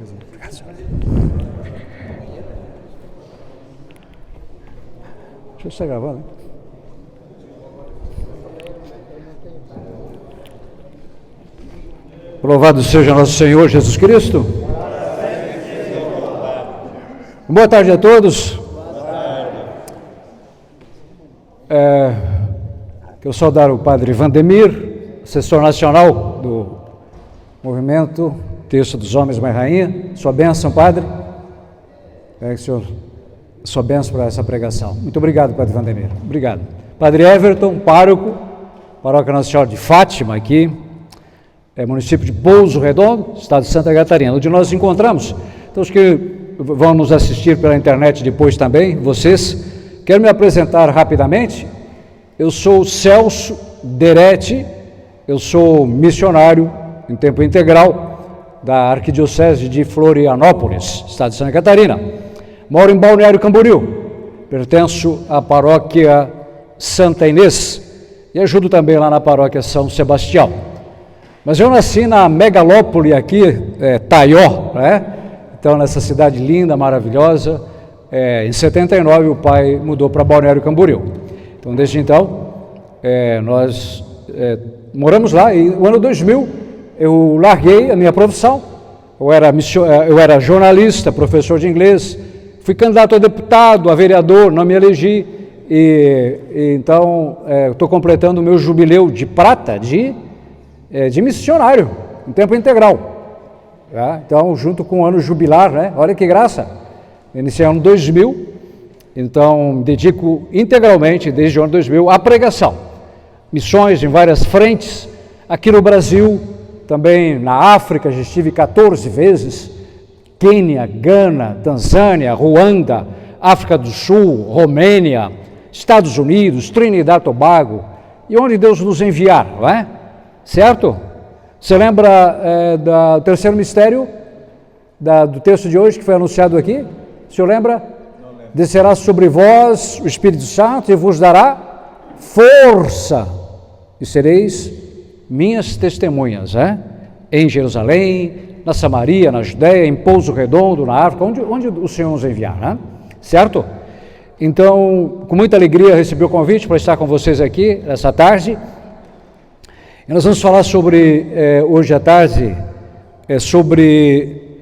Obrigado, senhor. Deixa eu estar gravando, hein? Louvado seja nosso Senhor Jesus Cristo. Boa tarde a todos. Quero saudar o padre Vandemir, assessor nacional do movimento Terço dos Homens, Mãe Rainha. Sua bênção, padre. Senhor, sua bênção para essa pregação. Muito obrigado, padre Vandemir. Obrigado. Padre Everton, pároco, paróquia Nossa Senhora de Fátima, aqui, município de Pouso Redondo, estado de Santa Catarina, onde nós nos encontramos. Então, os que vão nos assistir pela internet depois também, vocês, quero me apresentar rapidamente. Eu sou Celso Deretti, eu sou missionário em tempo integral da Arquidiocese de Florianópolis, estado de Santa Catarina. Moro em Balneário Camboriú, pertenço à paróquia Santa Inês e ajudo também lá na paróquia São Sebastião. Mas eu nasci na megalópole aqui, Taió, né? Então nessa cidade linda, maravilhosa. Em 79 o pai mudou para Balneário Camboriú. Então desde então nós moramos lá e no ano 2000 eu larguei a minha profissão. Eu era jornalista, professor de inglês, fui candidato a deputado, a vereador, não me elegi e então estou completando o meu jubileu de prata de missionário, em tempo integral. Tá? Então, junto com o ano jubilar, né? Olha que graça, iniciei no ano 2000, então me dedico integralmente, desde o ano 2000, à pregação. Missões em várias frentes, aqui no Brasil, também na África, já estive 14 vezes, Quênia, Gana, Tanzânia, Ruanda, África do Sul, Romênia, Estados Unidos, Trinidad e Tobago, e onde Deus nos enviar, não é? Certo? Você lembra do terceiro mistério, do texto de hoje que foi anunciado aqui? O senhor lembra? Descerá sobre vós o Espírito Santo e vos dará força, e sereis minhas testemunhas, em Jerusalém, na Samaria, na Judéia, em Pouso Redondo, na África, onde o Senhor nos enviar, certo? Então, com muita alegria recebi o convite para estar com vocês aqui essa tarde. E nós vamos falar sobre, hoje à tarde, sobre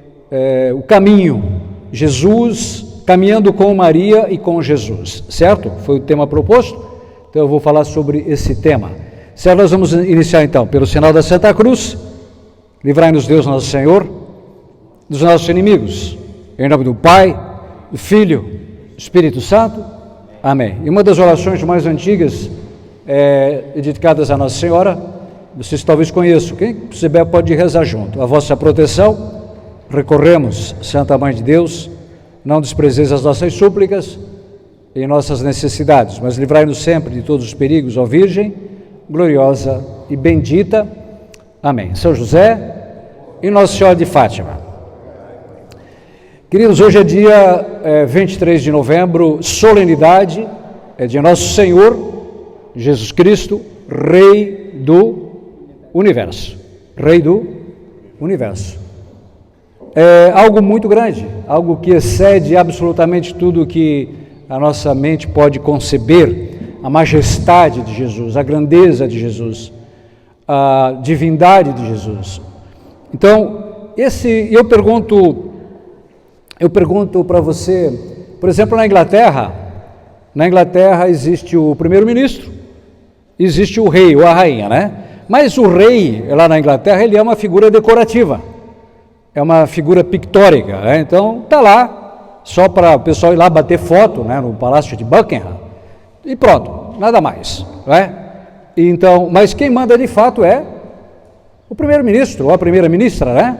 o caminho, Jesus caminhando com Maria e com Jesus, certo? Foi o tema proposto, então eu vou falar sobre esse tema. Certo, nós vamos iniciar então pelo sinal da Santa Cruz. Livrai-nos Deus nosso Senhor dos nossos inimigos, em nome do Pai, do Filho, do Espírito Santo, amém. E uma das orações mais antigas, dedicadas a Nossa Senhora, vocês talvez conheçam, quem puder pode rezar junto. A vossa proteção, recorremos, Santa Mãe de Deus, não desprezeis as nossas súplicas e nossas necessidades, mas livrai-nos sempre de todos os perigos, ó Virgem, gloriosa e bendita. Amém. São José e Nossa Senhora de Fátima. Queridos, hoje é dia 23 de novembro, solenidade de Nosso Senhor Jesus Cristo, Rei do Universo. Rei do Universo. É algo muito grande, algo que excede absolutamente tudo que a nossa mente pode conceber, a majestade de Jesus, a grandeza de Jesus, a divindade de Jesus. Então, eu pergunto para você, por exemplo, na Inglaterra existe o primeiro-ministro, existe o rei ou a rainha, né? Mas o rei, lá na Inglaterra, ele é uma figura decorativa, é uma figura pictórica, né? Então está lá, só para o pessoal ir lá bater foto, né, no Palácio de Buckingham, e pronto, nada mais, né? Então, mas quem manda de fato é o primeiro-ministro ou a primeira-ministra, né?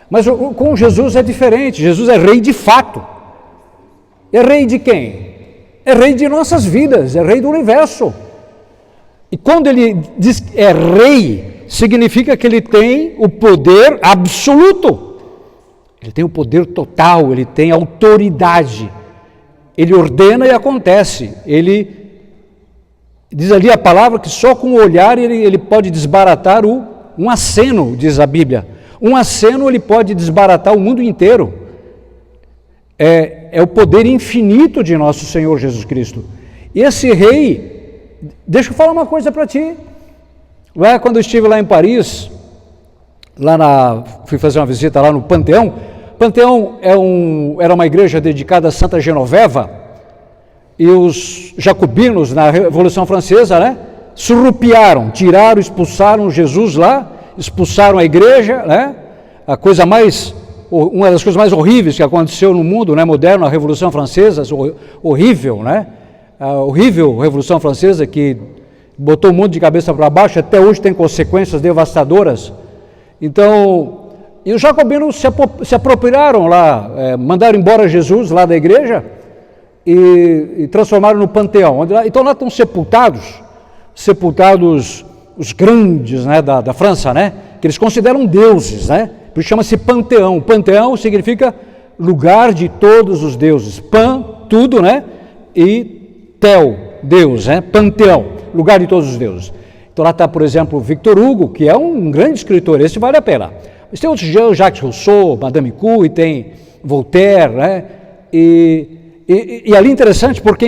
Mas com Jesus é diferente, Jesus é rei de fato. É rei de quem? É rei de nossas vidas, é rei do universo. E quando ele diz que é rei, significa que ele tem o poder absoluto. Ele tem o poder total, ele tem autoridade. Ele ordena e acontece. Ele diz ali a palavra que só com o olhar ele pode desbaratar um aceno, diz a Bíblia. Um aceno ele pode desbaratar o mundo inteiro. É o poder infinito de nosso Senhor Jesus Cristo. E esse rei, deixa eu falar uma coisa para ti. Quando eu estive lá em Paris, fui fazer uma visita lá no Panteão. Panteão era uma igreja dedicada a Santa Genoveva, e os jacobinos na Revolução Francesa, né, surrupiaram, tiraram, expulsaram Jesus lá, expulsaram a igreja, né, uma das coisas mais horríveis que aconteceu no mundo, né, moderno, a Revolução Francesa, horrível, né, a horrível Revolução Francesa que botou o mundo de cabeça para baixo, até hoje tem consequências devastadoras. Então, e os jacobinos se apropriaram lá, mandaram embora Jesus lá da igreja e transformaram no Panteão. Então lá estão sepultados os grandes, né, da França, né, que eles consideram deuses, né, por isso chama-se Panteão. Panteão significa lugar de todos os deuses. Pan, tudo, né, e tel, Deus, né, Panteão, lugar de todos os deuses. Então lá está, por exemplo, Victor Hugo, que é um grande escritor, esse vale a pena. Mas tem outros, Jacques Rousseau, Madame Curie, tem Voltaire, né? E ali interessante porque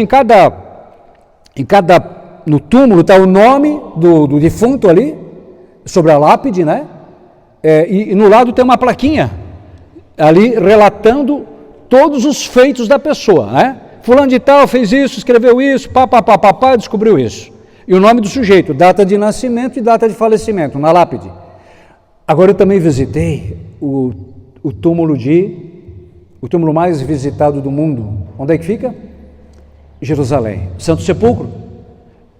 no túmulo está o nome do defunto ali, sobre a lápide, né? E no lado tem uma plaquinha ali relatando todos os feitos da pessoa, né? Fulano de tal fez isso, escreveu isso, descobriu isso. E o nome do sujeito, data de nascimento e data de falecimento, na lápide. Agora eu também visitei o túmulo mais visitado do mundo. Onde é que fica? Jerusalém, Santo Sepulcro.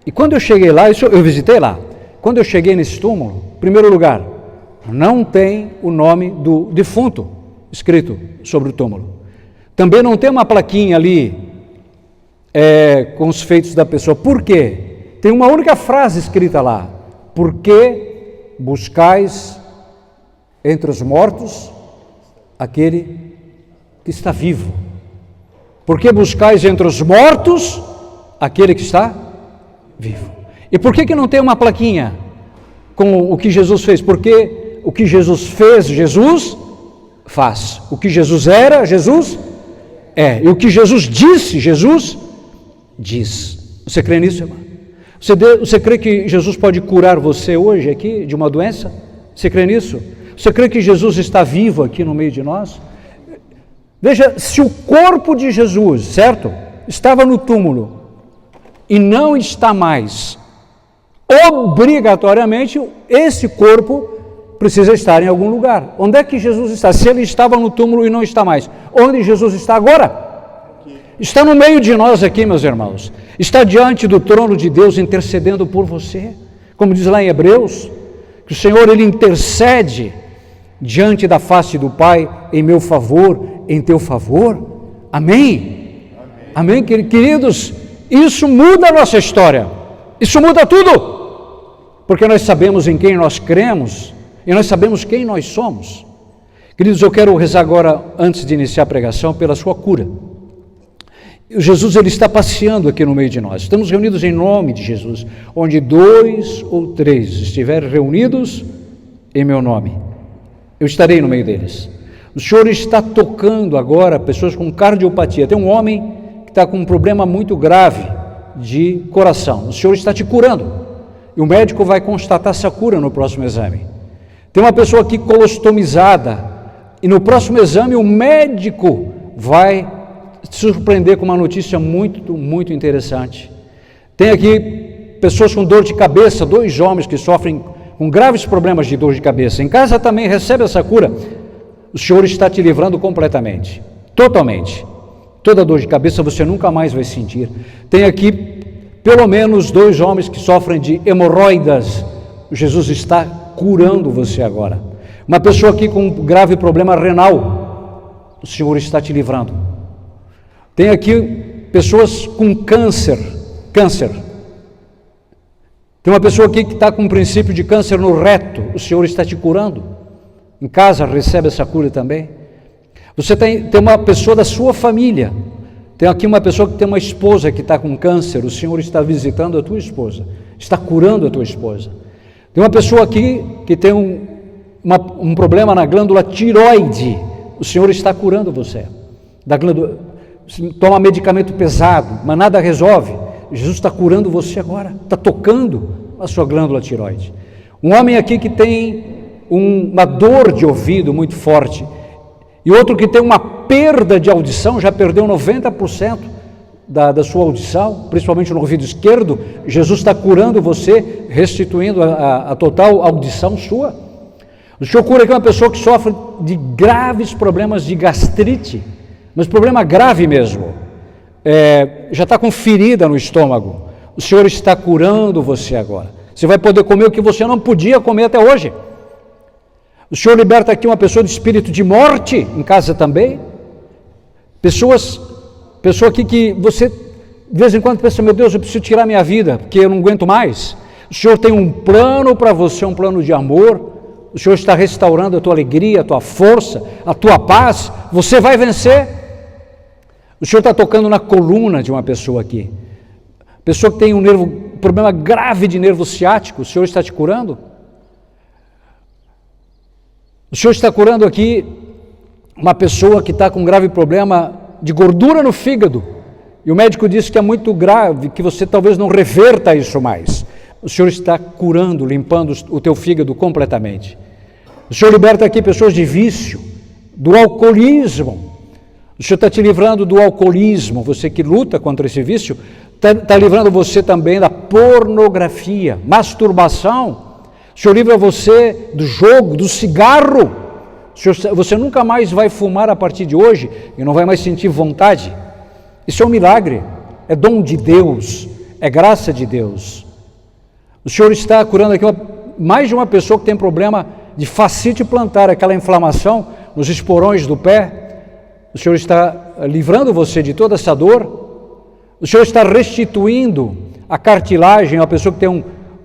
E quando eu cheguei lá, eu visitei lá. Quando eu cheguei nesse túmulo, em primeiro lugar, não tem o nome do defunto escrito sobre o túmulo. Também não tem uma plaquinha ali com os feitos da pessoa. Por quê? Tem uma única frase escrita lá: por que buscais entre os mortos aquele que está vivo? Por que buscais entre os mortos aquele que está vivo? E por que não tem uma plaquinha com o que Jesus fez? Porque o que Jesus fez, Jesus faz. O que Jesus era, Jesus é. E o que Jesus disse, Jesus diz. Você crê nisso, irmão? Você crê que Jesus pode curar você hoje aqui de uma doença? Você crê nisso? Você crê que Jesus está vivo aqui no meio de nós? Veja, se o corpo de Jesus, certo, estava no túmulo e não está mais, obrigatoriamente esse corpo precisa estar em algum lugar. Onde é que Jesus está? Se ele estava no túmulo e não está mais, onde Jesus está agora? Está no meio de nós aqui, meus irmãos. Está diante do trono de Deus intercedendo por você. Como diz lá em Hebreus, que o Senhor, Ele intercede diante da face do Pai em meu favor, em teu favor. Amém? Amém, queridos? Isso muda a nossa história. Isso muda tudo. Porque nós sabemos em quem nós cremos e nós sabemos quem nós somos. Queridos, eu quero rezar agora, antes de iniciar a pregação, pela sua cura. Jesus, Ele está passeando aqui no meio de nós. Estamos reunidos em nome de Jesus, onde 2 ou 3 estiverem reunidos em meu nome, eu estarei no meio deles. O Senhor está tocando agora pessoas com cardiopatia. Tem um homem que está com um problema muito grave de coração. O Senhor está te curando. E o médico vai constatar essa cura no próximo exame. Tem uma pessoa aqui colostomizada. E no próximo exame o médico vai te surpreender com uma notícia muito, muito interessante. Tem aqui pessoas com dor de cabeça, 2 homens que sofrem com graves problemas de dor de cabeça. Em casa também recebe essa cura. O Senhor está te livrando completamente, totalmente. Toda dor de cabeça você nunca mais vai sentir. Tem aqui pelo menos 2 homens que sofrem de hemorroidas. Jesus está curando você agora. Uma pessoa aqui com um grave problema renal. O Senhor está te livrando. Tem aqui pessoas com câncer. Tem uma pessoa aqui que está com um princípio de câncer no reto. O Senhor está te curando. Em casa recebe essa cura também. Você tem uma pessoa da sua família. Tem aqui uma pessoa que tem uma esposa que está com câncer. O Senhor está visitando a tua esposa. Está curando a tua esposa. Tem uma pessoa aqui que tem um problema na glândula tireoide, o Senhor está curando você. Da glândula, toma medicamento pesado, mas nada resolve. Jesus está curando você agora, está tocando a sua glândula tireoide. Um homem aqui que tem uma dor de ouvido muito forte, e outro que tem uma perda de audição, já perdeu 90% da sua audição, principalmente no ouvido esquerdo. Jesus está curando você, restituindo a total audição sua. O Senhor cura aqui uma pessoa que sofre de graves problemas de gastrite, mas problema grave mesmo, já está com ferida no estômago. O Senhor está curando você agora. Você vai poder comer o que você não podia comer até hoje. O Senhor liberta aqui uma pessoa de espírito de morte em casa também. Pessoa aqui que você de vez em quando pensa, meu Deus, eu preciso tirar minha vida, porque eu não aguento mais. O Senhor tem um plano para você, um plano de amor. O Senhor está restaurando a tua alegria, a tua força, a tua paz. Você vai vencer. O Senhor está tocando na coluna de uma pessoa aqui. Pessoa que tem um problema grave de nervo ciático, o Senhor está te curando. O Senhor está curando aqui uma pessoa que está com um grave problema de gordura no fígado, e o médico disse que é muito grave, que você talvez não reverta isso mais. O Senhor está curando, limpando o teu fígado completamente. O Senhor liberta aqui pessoas de vício, do alcoolismo. O Senhor está te livrando do alcoolismo, você que luta contra esse vício, está livrando você também da pornografia, masturbação. O Senhor livra você do jogo, do cigarro. Você nunca mais vai fumar a partir de hoje e não vai mais sentir vontade. Isso é um milagre, é dom de Deus, é graça de Deus. O Senhor está curando aqui mais de uma pessoa que tem problema de fascite plantar, aquela inflamação nos esporões do pé. O Senhor está livrando você de toda essa dor. O Senhor está restituindo a cartilagem, a pessoa que tem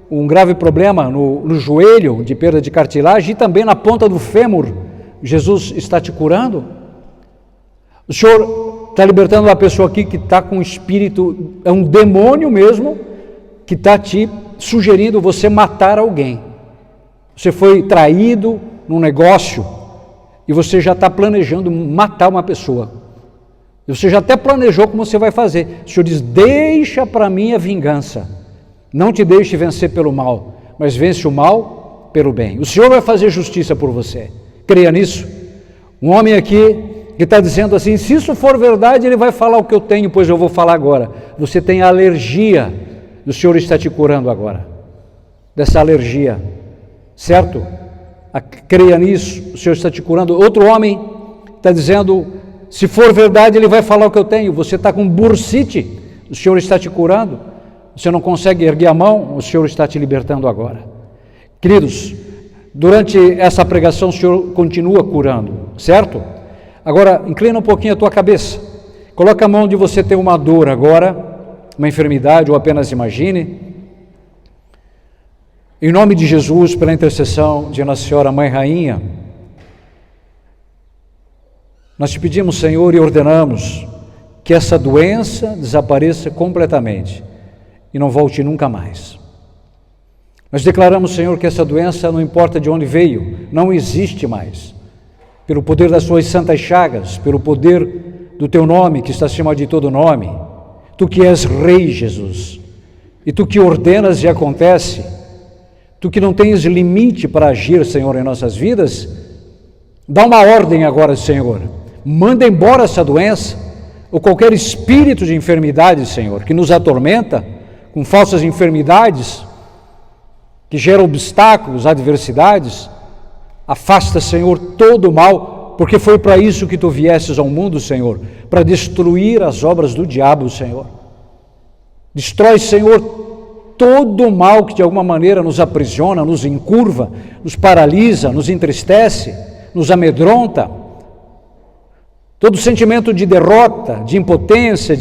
um grave problema no joelho, de perda de cartilagem, e também na ponta do fêmur. Jesus está te curando. O Senhor está libertando uma pessoa aqui que está com um espírito, é um demônio mesmo, que está te sugerindo você matar alguém. Você foi traído num negócio e você já está planejando matar uma pessoa. Você já até planejou como você vai fazer. O Senhor diz, deixa para mim a vingança. Não te deixe vencer pelo mal, mas vence o mal pelo bem. O Senhor vai fazer justiça por você. Creia nisso. Um homem aqui que está dizendo assim, se isso for verdade, ele vai falar o que eu tenho, pois eu vou falar agora. Você tem alergia, o Senhor está te curando agora, dessa alergia, certo? Creia nisso, o Senhor está te curando. Outro homem está dizendo, se for verdade, ele vai falar o que eu tenho. Você está com bursite, o Senhor está te curando. Você não consegue erguer a mão, o Senhor está te libertando agora. Queridos, durante essa pregação o Senhor continua curando, certo? Agora, inclina um pouquinho a tua cabeça. Coloca a mão onde você tem uma dor agora, uma enfermidade, ou apenas imagine. Em nome de Jesus, pela intercessão de Nossa Senhora Mãe Rainha, nós te pedimos, Senhor, e ordenamos que essa doença desapareça completamente e não volte nunca mais. Nós declaramos, Senhor, que essa doença, não importa de onde veio, não existe mais. Pelo poder das suas santas chagas, pelo poder do teu nome, que está acima de todo nome, tu que és Rei, Jesus, e tu que ordenas e acontece, tu que não tens limite para agir, Senhor, em nossas vidas, dá uma ordem agora, Senhor, manda embora essa doença, ou qualquer espírito de enfermidade, Senhor, que nos atormenta, com falsas enfermidades, que geram obstáculos, adversidades. Afasta, Senhor, todo o mal, porque foi para isso que tu viesses ao mundo, Senhor, para destruir as obras do diabo, Senhor. Destrói, Senhor, todo o mal que de alguma maneira nos aprisiona, nos encurva, nos paralisa, nos entristece, nos amedronta. Todo sentimento de derrota, de impotência,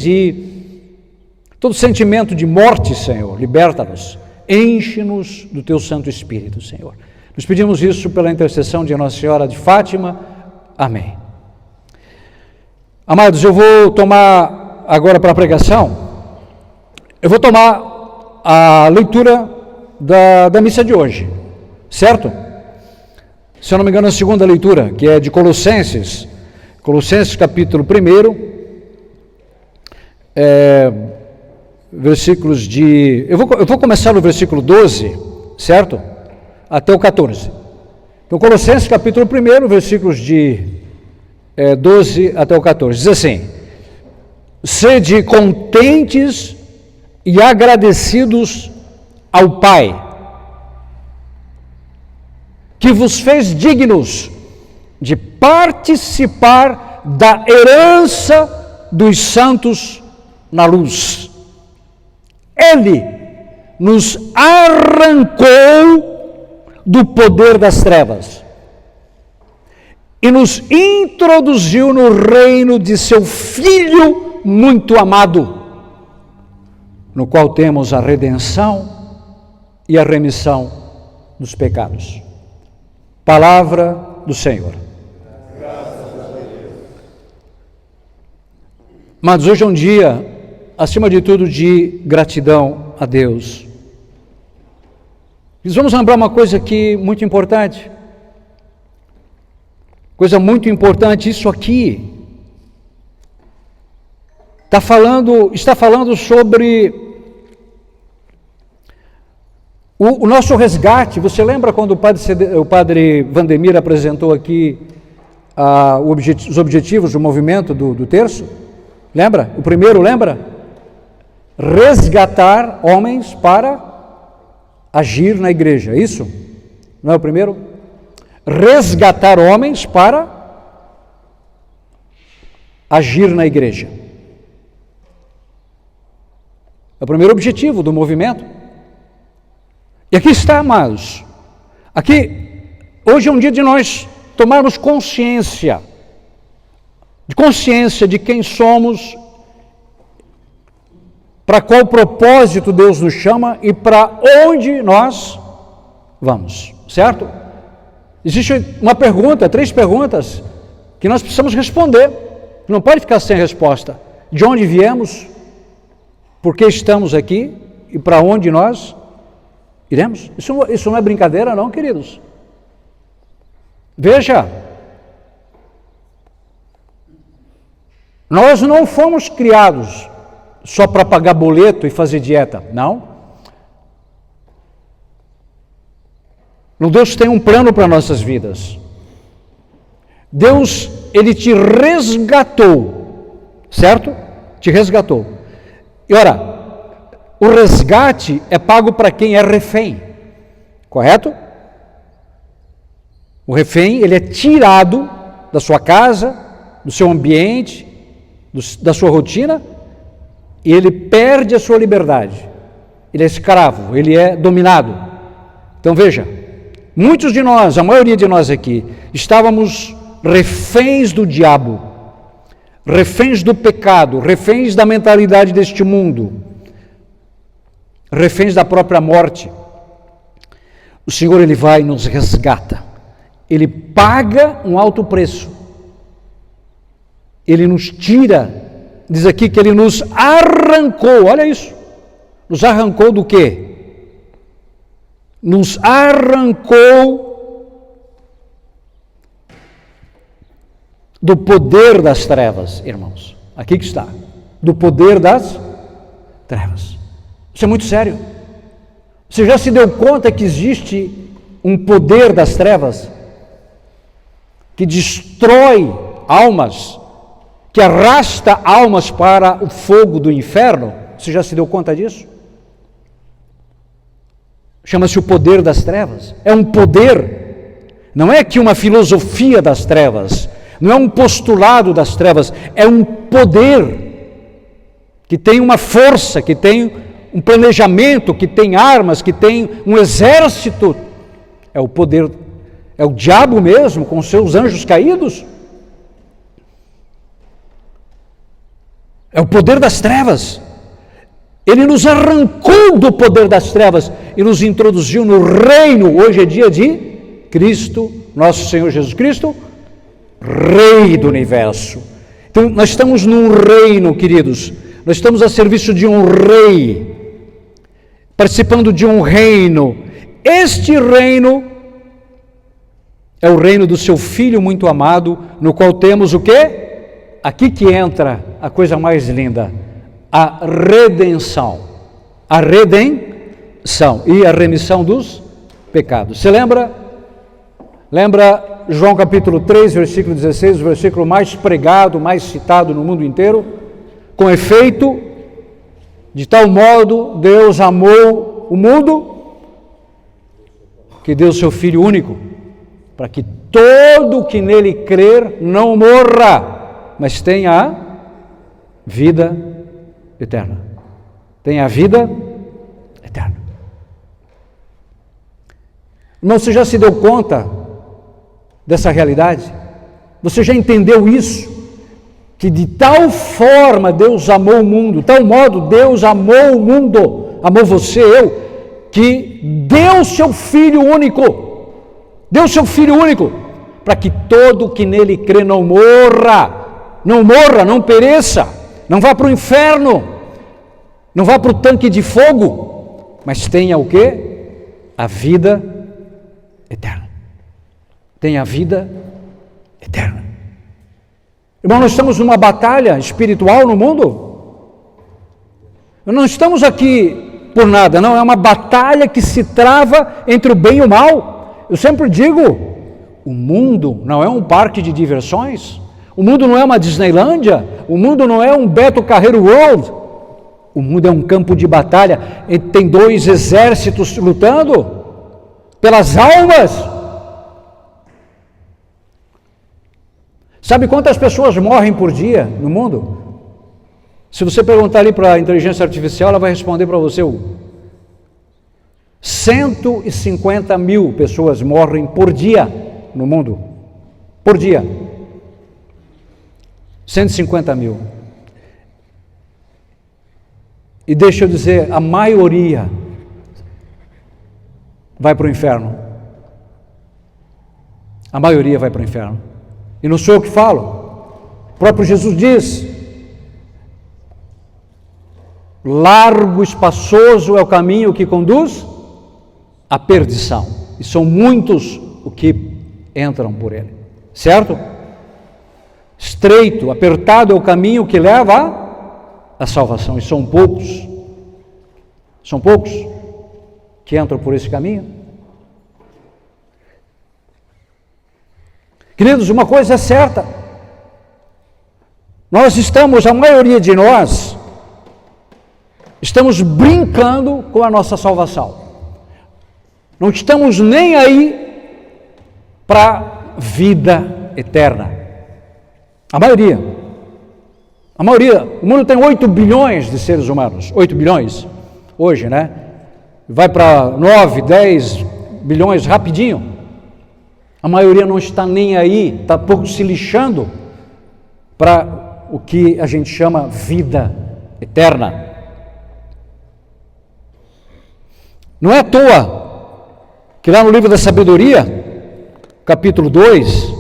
todo sentimento de morte, Senhor, liberta-nos, enche-nos do teu Santo Espírito, Senhor. Nos pedimos isso pela intercessão de Nossa Senhora de Fátima. Amém. Amados, eu vou tomar agora para a pregação, eu vou tomar a leitura da missa de hoje, certo? se eu não me engano, a segunda leitura, que é de Colossenses. Colossenses capítulo 1, versículos de... Eu vou começar no versículo 12, certo? Até o 14. Então, Colossenses capítulo 1, versículos de 12 até o 14. Diz assim: sede contentes e agradecidos ao Pai, que vos fez dignos de participar da herança dos santos na luz. Ele nos arrancou do poder das trevas e nos introduziu no reino de seu Filho muito amado, no qual temos a redenção e a remissão dos pecados. Palavra do Senhor. Mas hoje é um dia, acima de tudo, de gratidão a Deus. Nós vamos lembrar uma coisa aqui muito importante. Coisa muito importante, isso aqui está falando sobre o nosso resgate. Você lembra quando o padre Vandemir apresentou aqui os objetivos do movimento do terço? Lembra? O primeiro, lembra? Resgatar homens para agir na igreja, isso? Não é o primeiro? Resgatar homens para agir na igreja. É o primeiro objetivo do movimento. E aqui está, amados. Aqui, hoje é um dia de nós tomarmos consciência de quem somos, para qual propósito Deus nos chama e para onde nós vamos, certo? Existe uma pergunta, 3 perguntas, que nós precisamos responder, não pode ficar sem resposta. De onde viemos, por que estamos aqui e para onde nós iremos? Isso não é brincadeira não, queridos. Veja, nós não fomos criados só para pagar boleto e fazer dieta, não. Deus tem um plano para nossas vidas. Deus, Ele te resgatou, certo? Te resgatou. E ora, o resgate é pago para quem é refém, correto? O refém, ele é tirado da sua casa, do seu ambiente, da sua rotina, e ele perde a sua liberdade. Ele é escravo, ele é dominado. Então veja, muitos de nós, a maioria de nós aqui, estávamos reféns do diabo, reféns do pecado, reféns da mentalidade deste mundo, reféns da própria morte. O Senhor, Ele vai e nos resgata. Ele paga um alto preço. Ele nos tira, diz aqui que Ele nos arrancou, olha isso, nos arrancou do quê? Nos arrancou do poder das trevas, irmãos. Aqui que está, do poder das trevas. Isso é muito sério. Você já se deu conta que existe um poder das trevas que destrói almas, que arrasta almas para o fogo do inferno? Você já se deu conta disso? Chama-se o poder das trevas. É um poder, não é que uma filosofia das trevas, não é um postulado das trevas, é um poder que tem uma força, que tem um planejamento, que tem armas, que tem um exército. É o poder, é o diabo mesmo, com seus anjos caídos. É o poder das trevas. Ele nos arrancou do poder das trevas e nos introduziu no reino. Hoje é dia de Cristo, nosso Senhor Jesus Cristo, Rei do universo. Então, nós estamos num reino, queridos. Nós estamos a serviço de um rei, participando de um reino. Este reino é o reino do seu Filho muito amado, no qual temos o quê? Aqui que entra a coisa mais linda, a redenção. A redenção e a remissão dos pecados. Você lembra? Lembra João capítulo 3, versículo 16, o versículo mais pregado, mais citado no mundo inteiro? Com efeito, de tal modo Deus amou o mundo, que deu seu Filho único, para que todo que nele crer não morra, mas tenha a vida eterna. Tenha a vida eterna. Irmão, você já se deu conta dessa realidade? Você já entendeu isso? Que de tal forma Deus amou o mundo, tal modo Deus amou o mundo, amou você, eu, que deu seu Filho único, para que todo que nele crê não morra, não pereça, não vá para o inferno, não vá para o tanque de fogo, mas tenha o quê? A vida eterna. Tenha a vida eterna. Irmão, nós estamos numa batalha espiritual no mundo. Não estamos aqui por nada, não. É uma batalha que se trava entre o bem e o mal. Eu sempre digo, o mundo não é um parque de diversões. O mundo não é uma Disneylândia. O mundo não é um Beto Carreiro World. O mundo é um campo de batalha. E tem dois exércitos lutando pelas almas. Sabe quantas pessoas morrem por dia no mundo? Se você perguntar ali para a inteligência artificial, ela vai responder para você: 150 mil pessoas morrem por dia no mundo. Por dia. 150 mil. E deixa eu dizer, a maioria vai para o inferno. A maioria vai para o inferno. E não sou eu que falo. O próprio Jesus diz: largo, espaçoso é o caminho que conduz à perdição. E são muitos os que entram por ele. Certo? Estreito, apertado é o caminho que leva à salvação. E são poucos que entram por esse caminho. Queridos, uma coisa é certa, a maioria de nós, estamos brincando com a nossa salvação, não estamos nem aí para a vida eterna, a maioria, o mundo tem 8 bilhões de seres humanos, 8 bilhões, hoje, né, vai para 9, 10 bilhões rapidinho. A maioria não está nem aí, está pouco se lixando para o que a gente chama vida eterna. Não é à toa que lá no livro da sabedoria, capítulo 2,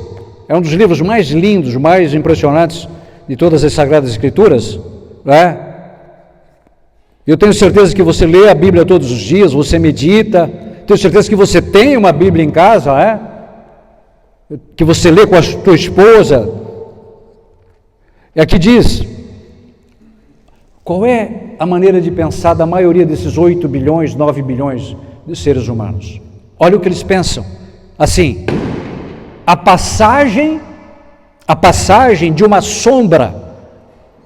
é um dos livros mais lindos, mais impressionantes de todas as Sagradas Escrituras, né? Eu tenho certeza que você lê a Bíblia todos os dias, você medita, tenho certeza que você tem uma Bíblia em casa, né? Que você lê com a tua esposa. E aqui diz, qual é a maneira de pensar da maioria desses 8 bilhões, 9 bilhões de seres humanos? Olha o que eles pensam, assim: a passagem de uma sombra,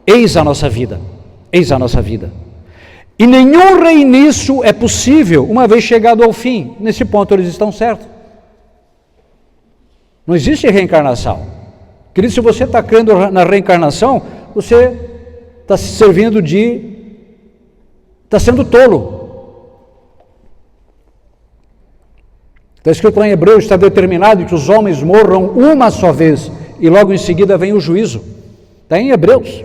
eis a nossa vida, e nenhum reinício é possível, uma vez chegado ao fim. Nesse ponto eles estão certos. Não existe reencarnação. Querido, se você está crendo na reencarnação, você está se servindo está sendo tolo. Está escrito lá em Hebreus, está determinado que os homens morram uma só vez, e logo em seguida vem o juízo. Está em Hebreus.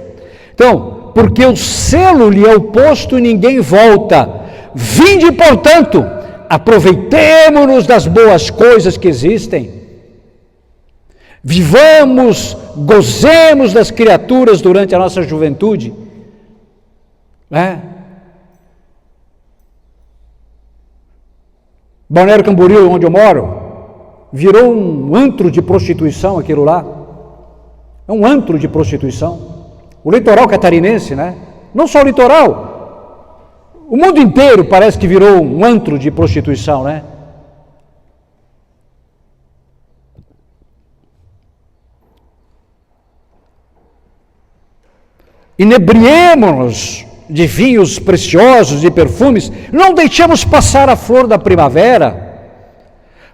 Então, porque o selo lhe é oposto e ninguém volta. Vinde, portanto, aproveitemo-nos das boas coisas que existem. Vivamos, gozemos das criaturas durante a nossa juventude, né? Balneário Camboriú, onde eu moro, Virou um antro de prostituição aquilo lá. É um antro de prostituição. O litoral catarinense, né? Não só o litoral. O mundo inteiro parece que virou um antro de prostituição, né? Inebriemo-nos de vinhos preciosos, de perfumes, não deixemos passar a flor da primavera.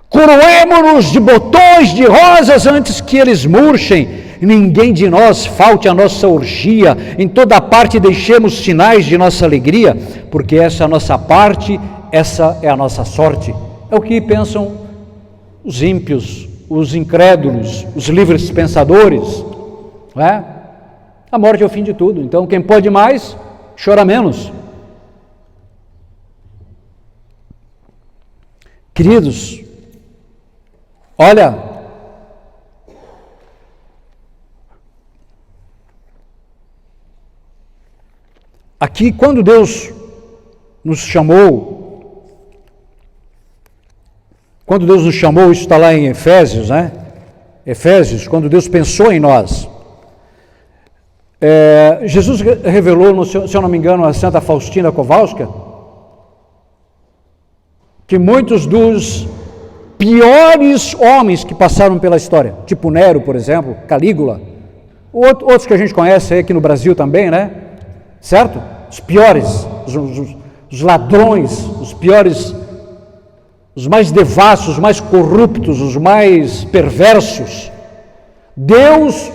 Coroemo-nos de botões de rosas antes que eles murchem. Ninguém de nós falte a nossa orgia, em toda parte deixemos sinais de nossa alegria, porque essa é a nossa parte, essa é a nossa sorte. É o que pensam os ímpios, os incrédulos, os livres pensadores, não é? A morte é o fim de tudo, então quem pode mais, chora menos. Queridos, olha, aqui quando Deus nos chamou, isso está lá em Efésios, né? Efésios, quando Deus pensou em nós, Jesus revelou, se eu não me engano, a Santa Faustina Kowalska, que muitos dos piores homens que passaram pela história, tipo Nero, por exemplo, Calígula, outros que a gente conhece aí aqui no Brasil também, né? Certo? Os piores, os ladrões, os piores, os mais devassos, os mais corruptos, os mais perversos, Deus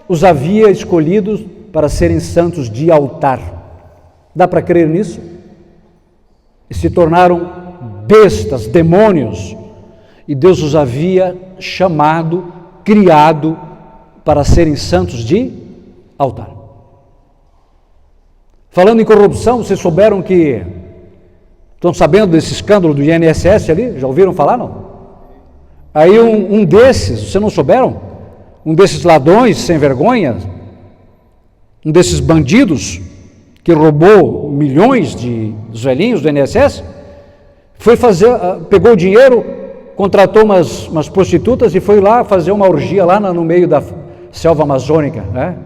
os havia escolhidos para serem santos de altar. Dá para crer nisso? E se tornaram bestas, demônios, e Deus os havia chamado, criado para serem santos de altar. Falando em corrupção, vocês souberam que, estão sabendo desse escândalo do INSS ali? Já ouviram falar, não? Aí um desses, vocês não souberam? Um desses ladrões sem vergonha, um desses bandidos que roubou milhões dos velhinhos do INSS, pegou o dinheiro, contratou umas prostitutas e foi lá fazer uma orgia lá no meio da selva amazônica, né?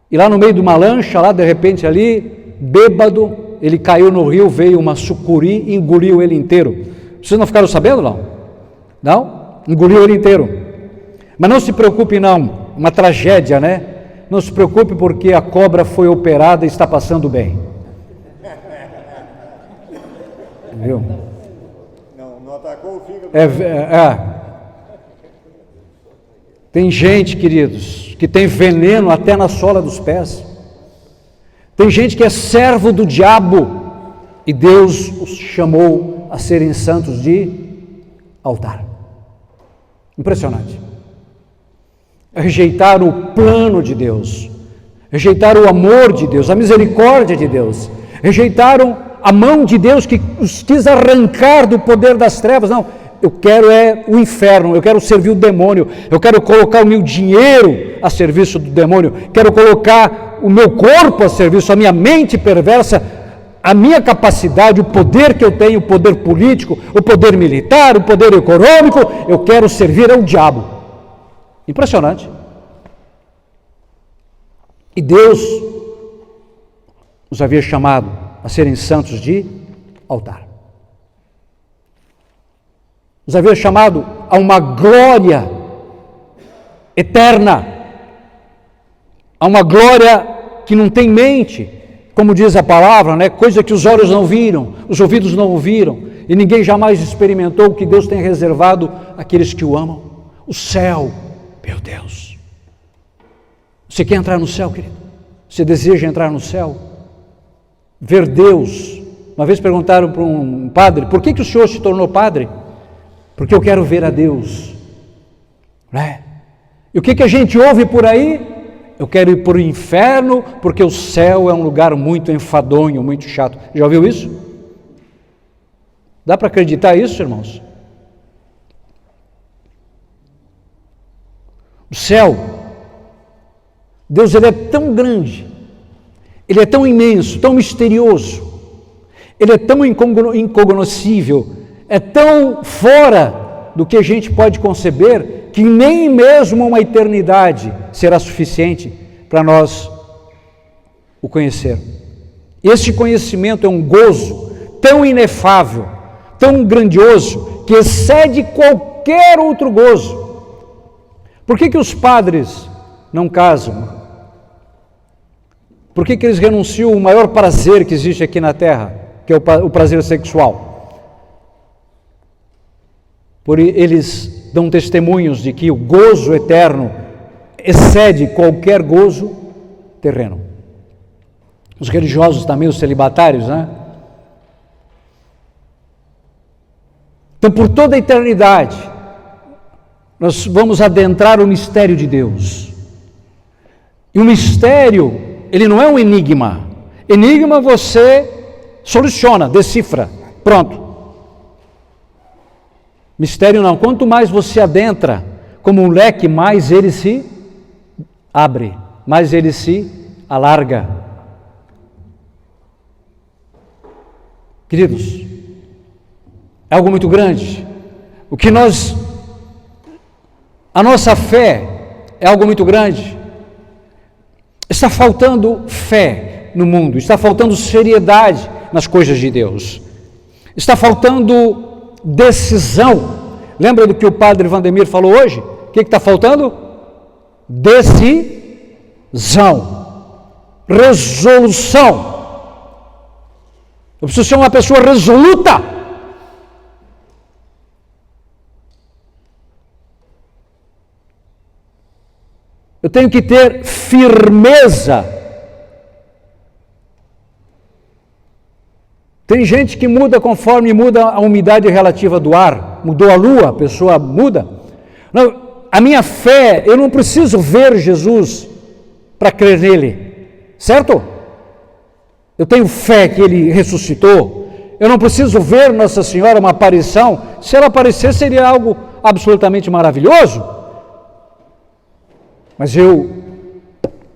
E lá no meio de uma lancha, lá de repente ali, bêbado, ele caiu no rio, veio uma sucuri e engoliu ele inteiro. Vocês não ficaram sabendo, não? Não? Engoliu ele inteiro. Mas não se preocupe não, uma tragédia, né? Não se preocupe porque a cobra foi operada e está passando bem. Viu? Não atacou o fígado. Tem gente, queridos, que tem veneno até na sola dos pés. Tem gente que é servo do diabo e Deus os chamou a serem santos de altar. Impressionante. Rejeitaram o plano de Deus, rejeitaram o amor de Deus, a misericórdia de Deus, rejeitaram a mão de Deus que os quis arrancar do poder das trevas. Não, eu quero o inferno, eu quero servir o demônio, eu quero colocar o meu dinheiro a serviço do demônio, quero colocar o meu corpo a serviço, a minha mente perversa, a minha capacidade, o poder que eu tenho, o poder político, o poder militar, o poder econômico, eu quero servir ao diabo. Impressionante. E Deus os havia chamado a serem santos de altar. Os havia chamado a uma glória eterna, a uma glória que não tem mente, como diz a palavra, né? Coisa que os olhos não viram, os ouvidos não ouviram, e ninguém jamais experimentou o que Deus tem reservado àqueles que o amam. O céu. Meu Deus, você quer entrar no céu, querido? Você deseja entrar no céu? Ver Deus? Uma vez perguntaram para um padre, por que o senhor se tornou padre? Porque eu quero ver a Deus. Né? E o que a gente ouve por aí? Eu quero ir para o inferno, porque o céu é um lugar muito enfadonho, muito chato. Já ouviu isso? Dá para acreditar isso, irmãos? O céu, Deus, ele é tão grande, ele é tão imenso, tão misterioso, ele é tão incognoscível, é tão fora do que a gente pode conceber, que nem mesmo uma eternidade será suficiente para nós o conhecer. Esse conhecimento é um gozo tão inefável, tão grandioso, que excede qualquer outro gozo. Por que os padres não casam? Por que eles renunciam ao maior prazer que existe aqui na Terra, que é o prazer sexual? Por eles dão testemunhos de que o gozo eterno excede qualquer gozo terreno. Os religiosos também, os celibatários, né? Então, por toda a eternidade, nós vamos adentrar o mistério de Deus. E o mistério, ele não é um enigma. Enigma você soluciona, decifra, pronto. Mistério não. Quanto mais você adentra como um leque, mais ele se abre, mais ele se alarga. Queridos, é algo muito grande. A nossa fé é algo muito grande. Está faltando fé no mundo, está faltando seriedade nas coisas de Deus, está faltando decisão. Lembra do que o padre Vandemir falou hoje? O que está faltando? Decisão, resolução. Eu preciso ser uma pessoa resoluta. Eu tenho que ter firmeza. Tem gente que muda conforme muda a umidade relativa do ar. Mudou a lua, a pessoa muda. Não, a minha fé, eu não preciso ver Jesus para crer nele, certo? Eu tenho fé que ele ressuscitou. Eu não preciso ver Nossa Senhora, uma aparição. Se ela aparecer, seria algo absolutamente maravilhoso. Mas eu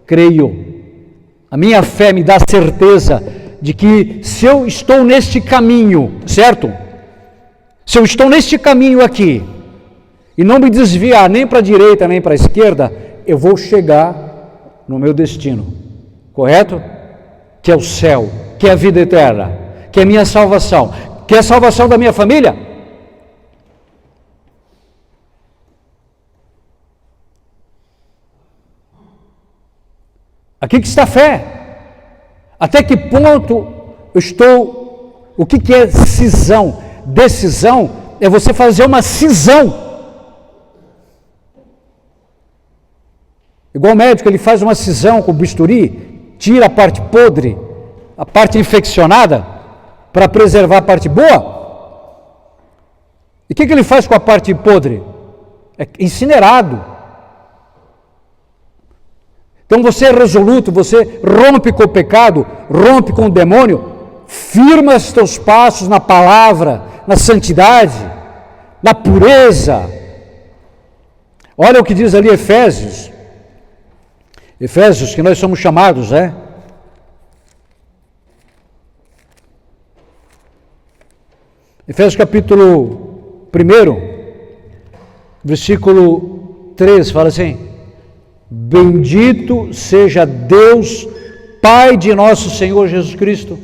creio, a minha fé me dá certeza de que se eu estou neste caminho, certo? Se eu estou neste caminho aqui, e não me desviar nem para a direita nem para a esquerda, eu vou chegar no meu destino, correto? Que é o céu, que é a vida eterna, que é a minha salvação, que é a salvação da minha família. Aqui que está a fé. Até que ponto eu estou... O que é cisão? Decisão é você fazer uma cisão. Igual o médico, ele faz uma cisão com o bisturi, tira a parte podre, a parte infeccionada, para preservar a parte boa. E o que ele faz com a parte podre? É incinerado. Então você é resoluto, você rompe com o pecado, rompe com o demônio, firma os teus passos na palavra, na santidade, na pureza. Olha o que diz ali Efésios, que nós somos chamados, Efésios capítulo 1, versículo 3, fala assim: bendito seja Deus, Pai de nosso Senhor Jesus Cristo,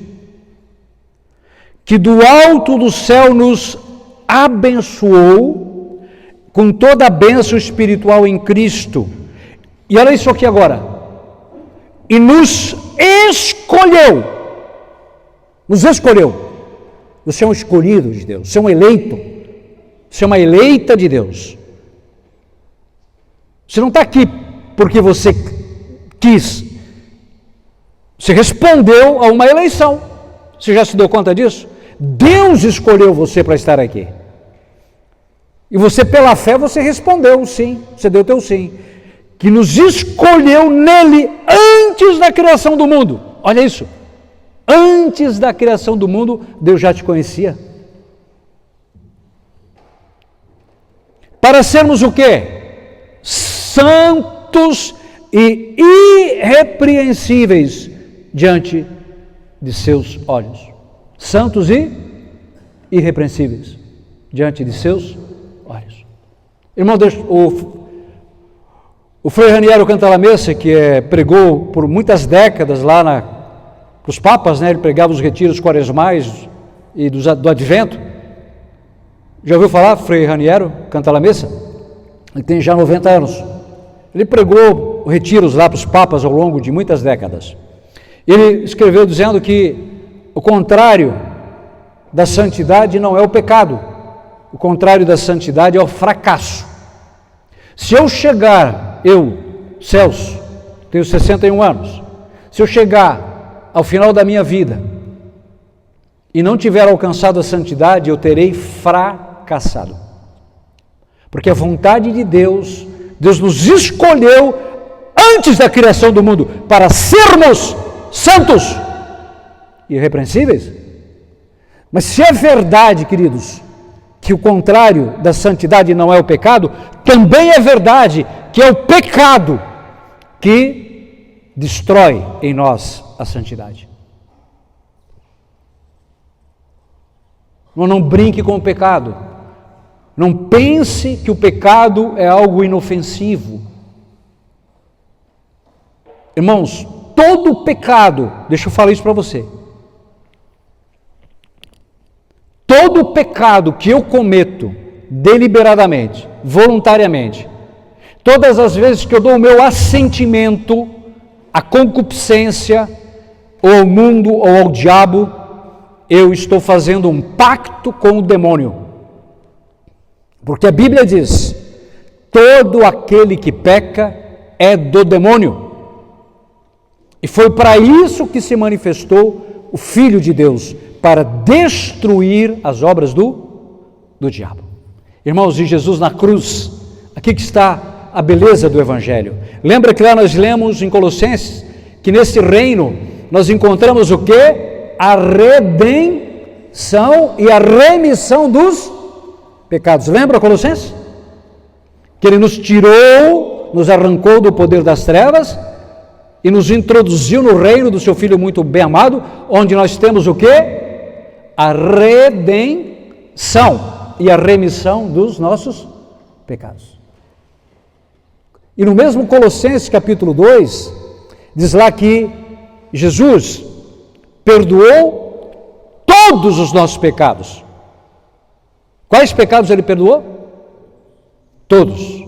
que do alto do céu nos abençoou com toda a bênção espiritual em Cristo. E olha isso aqui agora. E nos escolheu. Nos escolheu. Você é um escolhido de Deus. Você é um eleito. Você é uma eleita de Deus. Você não está aqui porque você quis. Você respondeu a uma eleição. Você já se deu conta disso? Deus escolheu você para estar aqui. E você, pela fé, você respondeu sim. Você deu teu sim. Que nos escolheu nele antes da criação do mundo. Olha isso. Antes da criação do mundo, Deus já te conhecia. Para sermos o quê? Santos e irrepreensíveis diante de seus olhos. Santos e irrepreensíveis diante de seus olhos. Irmão, o Frei Raniero Cantalamessa, que pregou por muitas décadas lá para os papas, né? Ele pregava os retiros quaresmais e do Advento. Já ouviu falar, Frei Raniero Cantalamessa? Ele tem já 90 anos. Ele pregou retiros lá para os papas ao longo de muitas décadas. Ele escreveu dizendo que o contrário da santidade não é o pecado. O contrário da santidade é o fracasso. Se eu chegar, Celso, tenho 61 anos, se eu chegar ao final da minha vida e não tiver alcançado a santidade, eu terei fracassado. Porque a vontade de Deus nos escolheu antes da criação do mundo para sermos santos e irrepreensíveis. Mas se é verdade, queridos, que o contrário da santidade não é o pecado, também é verdade que é o pecado que destrói em nós a santidade. Não brinque com o pecado. Não pense que o pecado é algo inofensivo. Irmãos, todo pecado, deixa eu falar isso para você. Todo pecado que eu cometo deliberadamente, voluntariamente, todas as vezes que eu dou o meu assentimento à concupiscência, ou ao mundo, ou ao diabo, eu estou fazendo um pacto com o demônio. Porque a Bíblia diz: todo aquele que peca é do demônio. E foi para isso que se manifestou o Filho de Deus, para destruir as obras do diabo. Irmãos, e Jesus na cruz, aqui que está a beleza do Evangelho. Lembra que lá nós lemos em Colossenses, que nesse reino nós encontramos o quê? A redenção e a remissão dos pecados. Lembra Colossenses? Que Ele nos tirou, nos arrancou do poder das trevas e nos introduziu no reino do seu Filho muito bem amado, onde nós temos o quê? A redenção e a remissão dos nossos pecados. E no mesmo Colossenses capítulo 2, diz lá que Jesus perdoou todos os nossos pecados. Quais pecados Ele perdoou? Todos.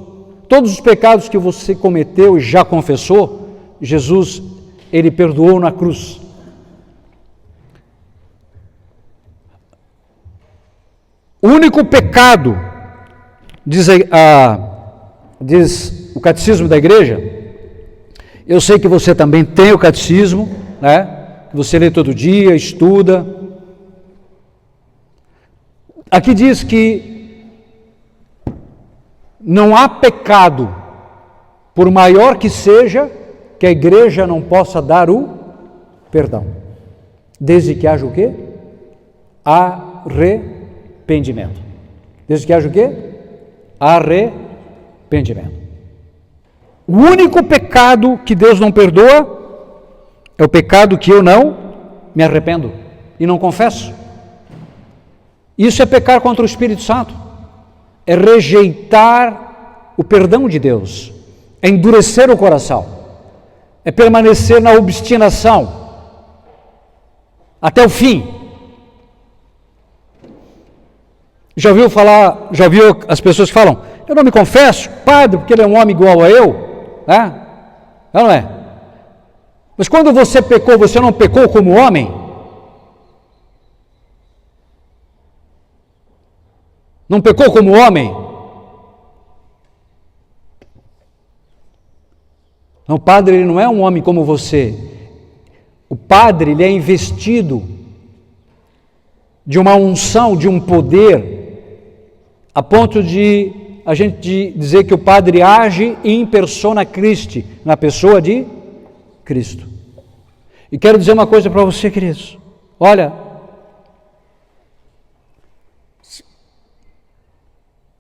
Todos os pecados que você cometeu e já confessou, Jesus, Ele perdoou na cruz. O único pecado, diz o catecismo da igreja, eu sei que você também tem o catecismo, né? Você lê todo dia, estuda. Aqui diz que não há pecado, por maior que seja, que a igreja não possa dar o perdão, desde que haja o quê? Arrependimento. Desde que haja o quê? Arrependimento. O único pecado que Deus não perdoa é o pecado que eu não me arrependo e não confesso. Isso é pecar contra o Espírito Santo, é rejeitar o perdão de Deus, é endurecer o coração, é permanecer na obstinação até o fim. Já ouviu as pessoas que falam: eu não me confesso, padre, porque ele é um homem igual a eu, não é? Mas quando você pecou, você não pecou como homem? Não pecou como homem? Não, o padre, ele não é um homem como você. O padre, ele é investido de uma unção, de um poder, a ponto de a gente dizer que o padre age in persona Christi, na pessoa de Cristo. E quero dizer uma coisa para você, queridos. Olha,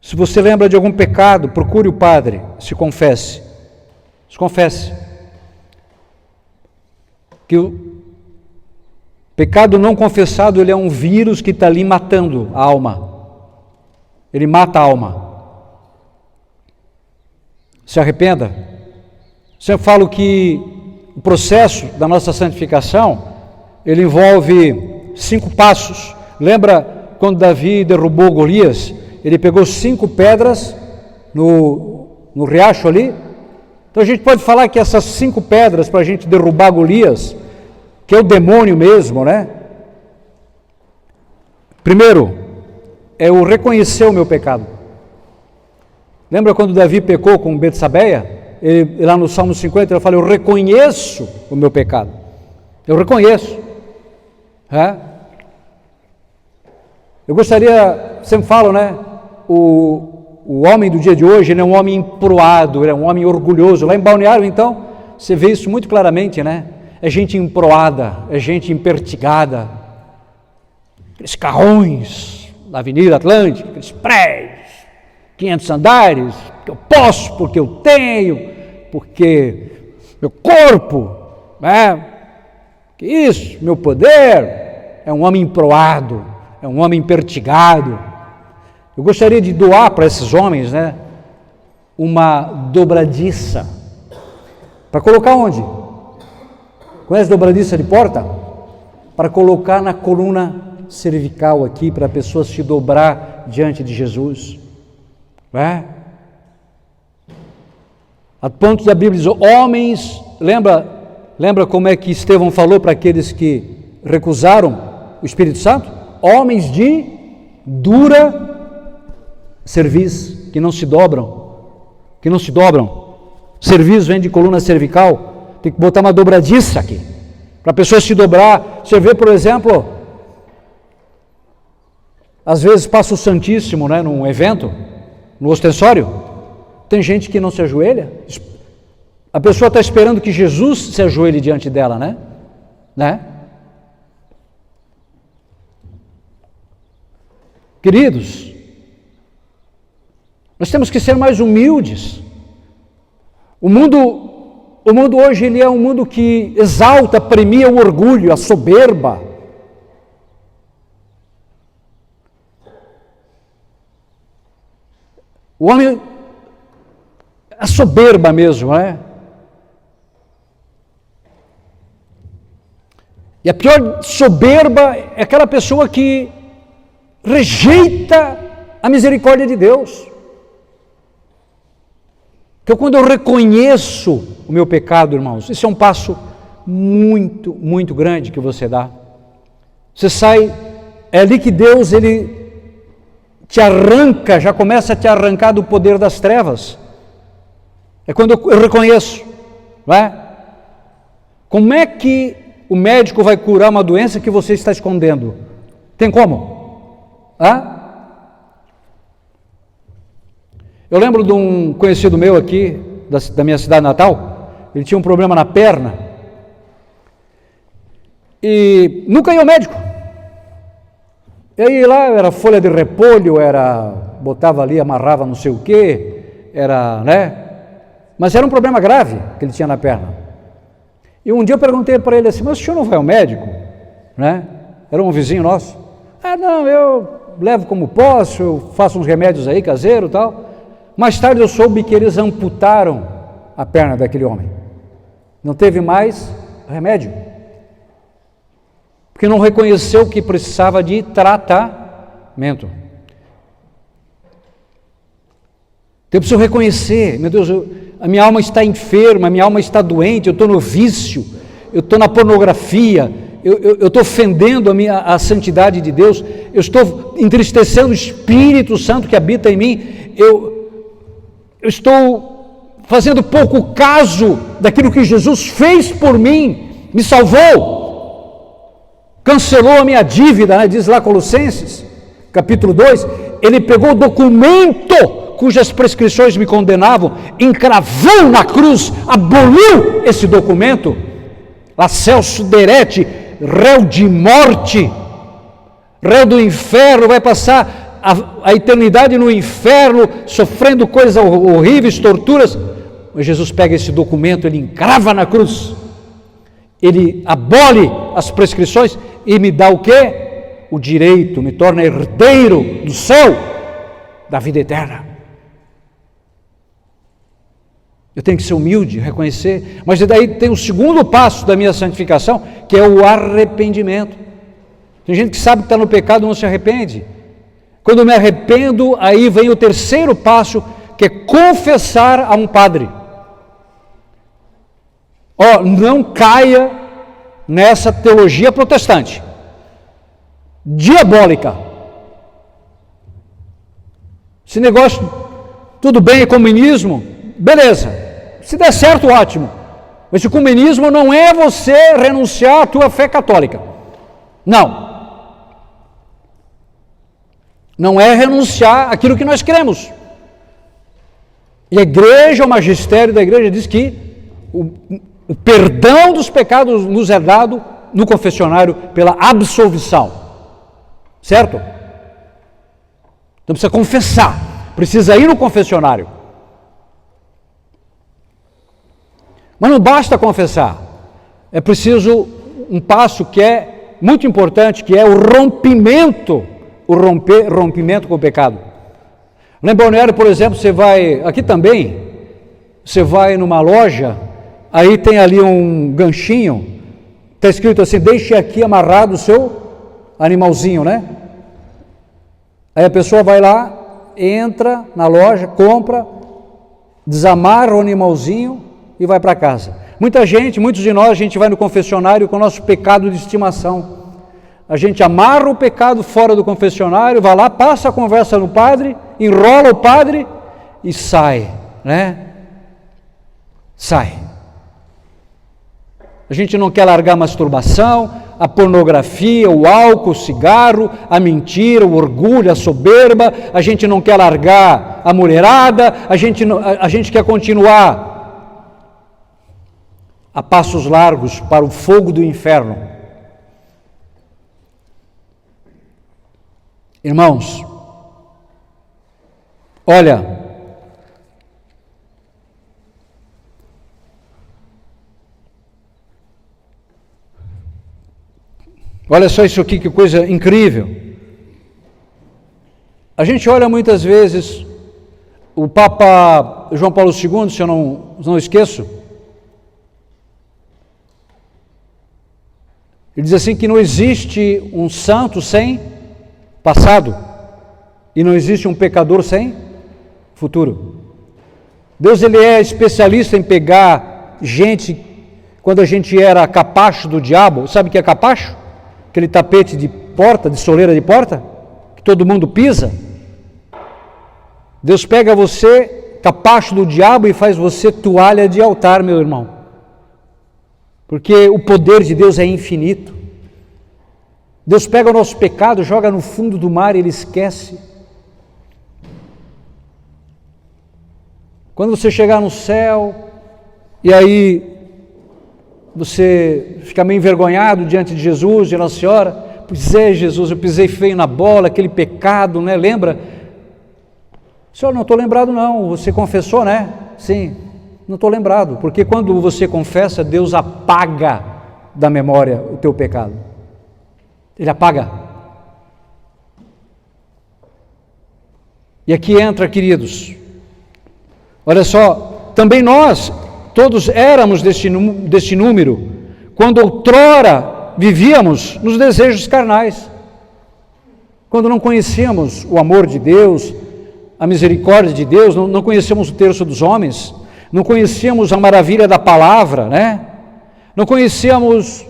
se você lembra de algum pecado, procure o padre, se confesse. Se confesse. Que o pecado não confessado, ele é um vírus que está ali matando a alma. Ele mata a alma. se arrependa. Sempre falo que o processo da nossa santificação, ele envolve 5 passos. Lembra quando Davi derrubou Golias? Ele pegou 5 pedras no riacho ali. Então a gente pode falar que essas 5 pedras para a gente derrubar Golias, que é o demônio mesmo, né? Primeiro, é o reconhecer o meu pecado. Lembra quando Davi pecou com Betsabeia? Ele, lá no Salmo 50, ele fala, eu reconheço o meu pecado. Eu reconheço. Eu gostaria, sempre falo, né? O homem do dia de hoje, ele é um homem emproado, ele é um homem orgulhoso. Lá em Balneário, então, você vê isso muito claramente, né? É gente emproada, é gente empertigada. Aqueles carrões da Avenida Atlântica, aqueles prédios, 500 andares, que eu posso, porque eu tenho, porque meu corpo, né? Que isso, meu poder. É um homem emproado, é um homem empertigado. Eu gostaria de doar para esses homens, né, uma dobradiça. Para colocar onde? Conhece dobradiça de porta? Para colocar na coluna cervical aqui, para a pessoa se dobrar diante de Jesus. A ponto da Bíblia diz, homens, lembra como é que Estevão falou para aqueles que recusaram o Espírito Santo? Homens de dura cerviz, que não se dobram, cerviz vem de coluna cervical, tem que botar uma dobradiça aqui, para a pessoa se dobrar. Você vê, por exemplo, às vezes passa o Santíssimo, né, num evento, no ostensório, tem gente que não se ajoelha, a pessoa está esperando que Jesus se ajoelhe diante dela, né? Queridos, nós temos que ser mais humildes. O mundo hoje, ele é um mundo que exalta, premia o orgulho, a soberba. O homem, a soberba mesmo, né? E a pior soberba é aquela pessoa que rejeita a misericórdia de Deus. Então, quando eu reconheço o meu pecado, irmãos, isso é um passo muito, muito grande que você dá. Você sai, é ali que Deus, ele te arranca, já começa a te arrancar do poder das trevas. É quando eu reconheço, não é? Como é que o médico vai curar uma doença que você está escondendo? Tem como? Eu lembro de um conhecido meu aqui, da minha cidade natal, ele tinha um problema na perna, e nunca ia ao médico. E aí lá era folha de repolho, botava ali, amarrava não sei o quê, né? Mas era um problema grave que ele tinha na perna. E um dia eu perguntei para ele assim, mas o senhor não vai ao médico? Né? Era um vizinho nosso. Não, eu levo como posso, eu faço uns remédios aí, caseiro e tal. Mais tarde eu soube que eles amputaram a perna daquele homem. Não teve mais remédio. Porque não reconheceu que precisava de tratamento. Eu preciso reconhecer, meu Deus, a minha alma está enferma, a minha alma está doente, eu estou no vício, eu estou na pornografia, eu estou ofendendo a santidade de Deus, eu estou entristecendo o Espírito Santo que habita em mim, eu estou fazendo pouco caso daquilo que Jesus fez por mim, me salvou, cancelou a minha dívida, né? Diz lá Colossenses, capítulo 2, ele pegou o documento cujas prescrições me condenavam, encravou na cruz, aboliu esse documento, lá Celso Derete, réu de morte, réu do inferno, vai passar a eternidade no inferno, sofrendo coisas horríveis, torturas. Mas Jesus pega esse documento, ele encrava na cruz, ele abole as prescrições e me dá o quê? O direito, me torna herdeiro do céu, da vida eterna. Eu tenho que ser humilde, reconhecer. Mas daí tem o segundo passo da minha santificação, que é o arrependimento. Tem gente que sabe que está no pecado e não se arrepende. Quando eu me arrependo, aí vem o terceiro passo, que é confessar a um padre. Não caia nessa teologia protestante, diabólica. Esse negócio, tudo bem, é comunismo, beleza. Se der certo, ótimo. Mas o comunismo não é você renunciar à tua fé católica. Não. Não é renunciar àquilo que nós cremos. E a igreja, o magistério da igreja diz que o perdão dos pecados nos é dado no confessionário pela absolvição. Certo? Então precisa confessar, precisa ir no confessionário. Mas não basta confessar, é preciso um passo que é muito importante, que é o rompimento com o pecado. Lá em Balneário, por exemplo, você vai, aqui também, você vai numa loja, aí tem ali um ganchinho, está escrito assim, deixe aqui amarrado o seu animalzinho, né? Aí a pessoa vai lá, entra na loja, compra, desamarra o animalzinho e vai para casa. Muitos de nós, a gente vai no confessionário com o nosso pecado de estimação. A gente amarra o pecado fora do confessionário, vai lá, passa a conversa no padre, enrola o padre e sai, né? Sai. A gente não quer largar a masturbação, a pornografia, o álcool, o cigarro, a mentira, o orgulho, a soberba, a gente não quer largar a mulherada, a gente quer continuar a passos largos para o fogo do inferno. Irmãos, olha, olha só isso aqui, que coisa incrível. A gente olha muitas vezes o Papa João Paulo II, se eu não esqueço, ele diz assim que não existe um santo sem passado e não existe um pecador sem futuro. Deus, ele é especialista em pegar gente, quando a gente era capacho do diabo. Sabe o que é capacho? Aquele tapete de porta, de soleira de porta, que todo mundo pisa. Deus pega você, capacho do diabo, e faz você toalha de altar, meu irmão. Porque o poder de Deus é infinito. Deus pega o nosso pecado, joga no fundo do mar e ele esquece. Quando você chegar no céu, e aí você fica meio envergonhado diante de Jesus, de Nossa Senhora, pois é, Jesus, eu pisei feio na bola, aquele pecado, né? Lembra? Senhor, não estou lembrado não, você confessou, né? Sim, não estou lembrado, porque quando você confessa, Deus apaga da memória o teu pecado. Ele apaga. E aqui entra, queridos, olha só, também nós, todos éramos deste número, quando outrora vivíamos nos desejos carnais, quando não conhecíamos o amor de Deus, a misericórdia de Deus, não conhecíamos o terço dos homens, não conhecíamos a maravilha da palavra, né? Não conhecíamos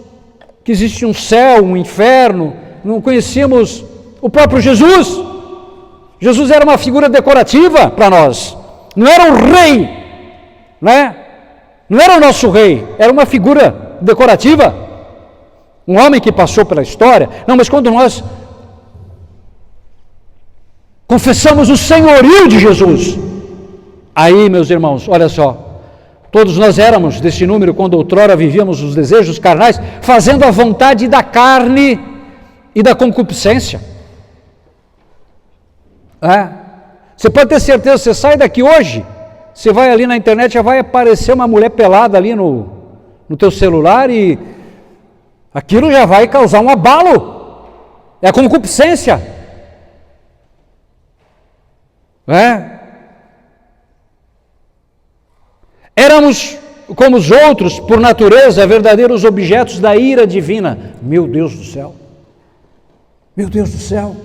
que existe um céu, um inferno, não conhecíamos o próprio Jesus. Jesus era uma figura decorativa para nós, não era um rei, né? Não era o nosso rei, era uma figura decorativa, um homem que passou pela história. Não, mas quando nós confessamos o senhorio de Jesus, aí, meus irmãos, olha só, todos nós éramos desse número quando outrora vivíamos os desejos carnais, fazendo a vontade da carne e da concupiscência. Você pode ter certeza, você sai daqui hoje, você vai ali na internet, já vai aparecer uma mulher pelada ali no teu celular e aquilo já vai causar um abalo. É a concupiscência. Éramos, como os outros, por natureza, verdadeiros objetos da ira divina. Meu Deus do céu! Meu Deus do céu!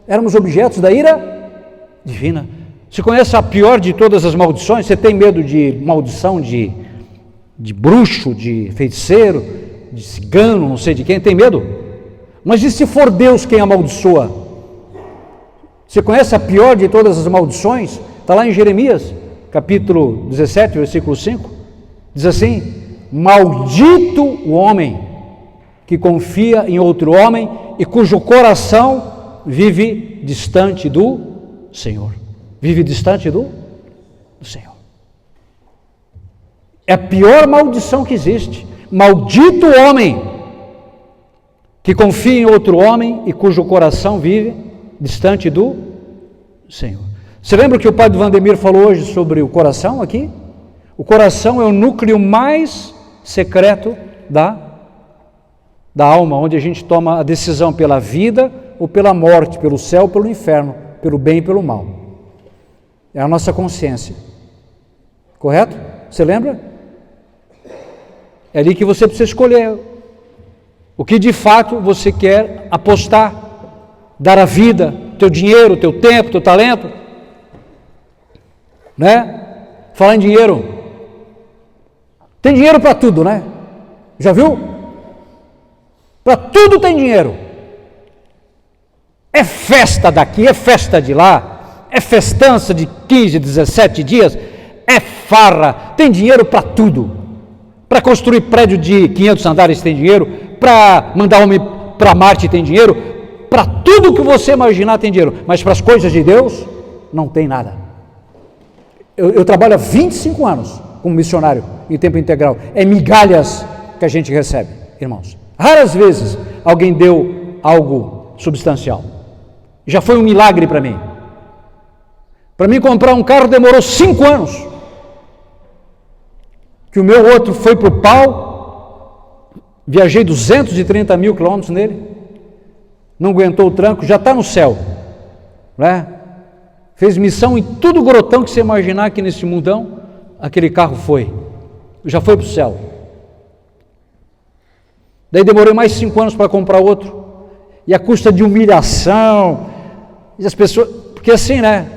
Éramos objetos da ira divina. Você conhece a pior de todas as maldições? Você tem medo de maldição de bruxo, de feiticeiro, de cigano, não sei de quem? Tem medo? Mas e se for Deus quem amaldiçoa? Você conhece a pior de todas as maldições? Está lá em Jeremias, capítulo 17, versículo 5. Diz assim: maldito o homem que confia em outro homem e cujo coração vive distante do Senhor. Vive distante do Senhor. É a pior maldição que existe. Maldito o homem que confia em outro homem e cujo coração vive distante do Senhor. Você lembra que o padre Vandemir falou hoje sobre o coração aqui? O coração é o núcleo mais secreto da alma, onde a gente toma a decisão pela vida ou pela morte, pelo céu ou pelo inferno, pelo bem e pelo mal. É a nossa consciência. Correto? Você lembra? É ali que você precisa escolher o que de fato você quer apostar, dar a vida, teu dinheiro, teu tempo, teu talento, né? Falar em dinheiro, tem dinheiro para tudo, né? Já viu? Para tudo tem dinheiro. É festa daqui, é festa de lá, é festança de 15, 17 dias, é farra, tem dinheiro para tudo. Para construir prédio de 500 andares tem dinheiro, para mandar homem para Marte tem dinheiro, para tudo que você imaginar tem dinheiro, mas para as coisas de Deus não tem nada. Eu trabalho há 25 anos como missionário em tempo integral, é migalhas que a gente recebe, irmãos. Raras vezes alguém deu algo substancial. Já foi um milagre para mim. Para mim comprar um carro demorou 5 anos. Que o meu outro foi para o pau, viajei 230 mil quilômetros nele, não aguentou o tranco, já está no céu, né? Fez missão em tudo grotão que você imaginar aqui nesse mundão, aquele carro foi, já foi para o céu. Daí demorei mais 5 anos para comprar outro, e a custa de humilhação, e as pessoas, porque assim, né?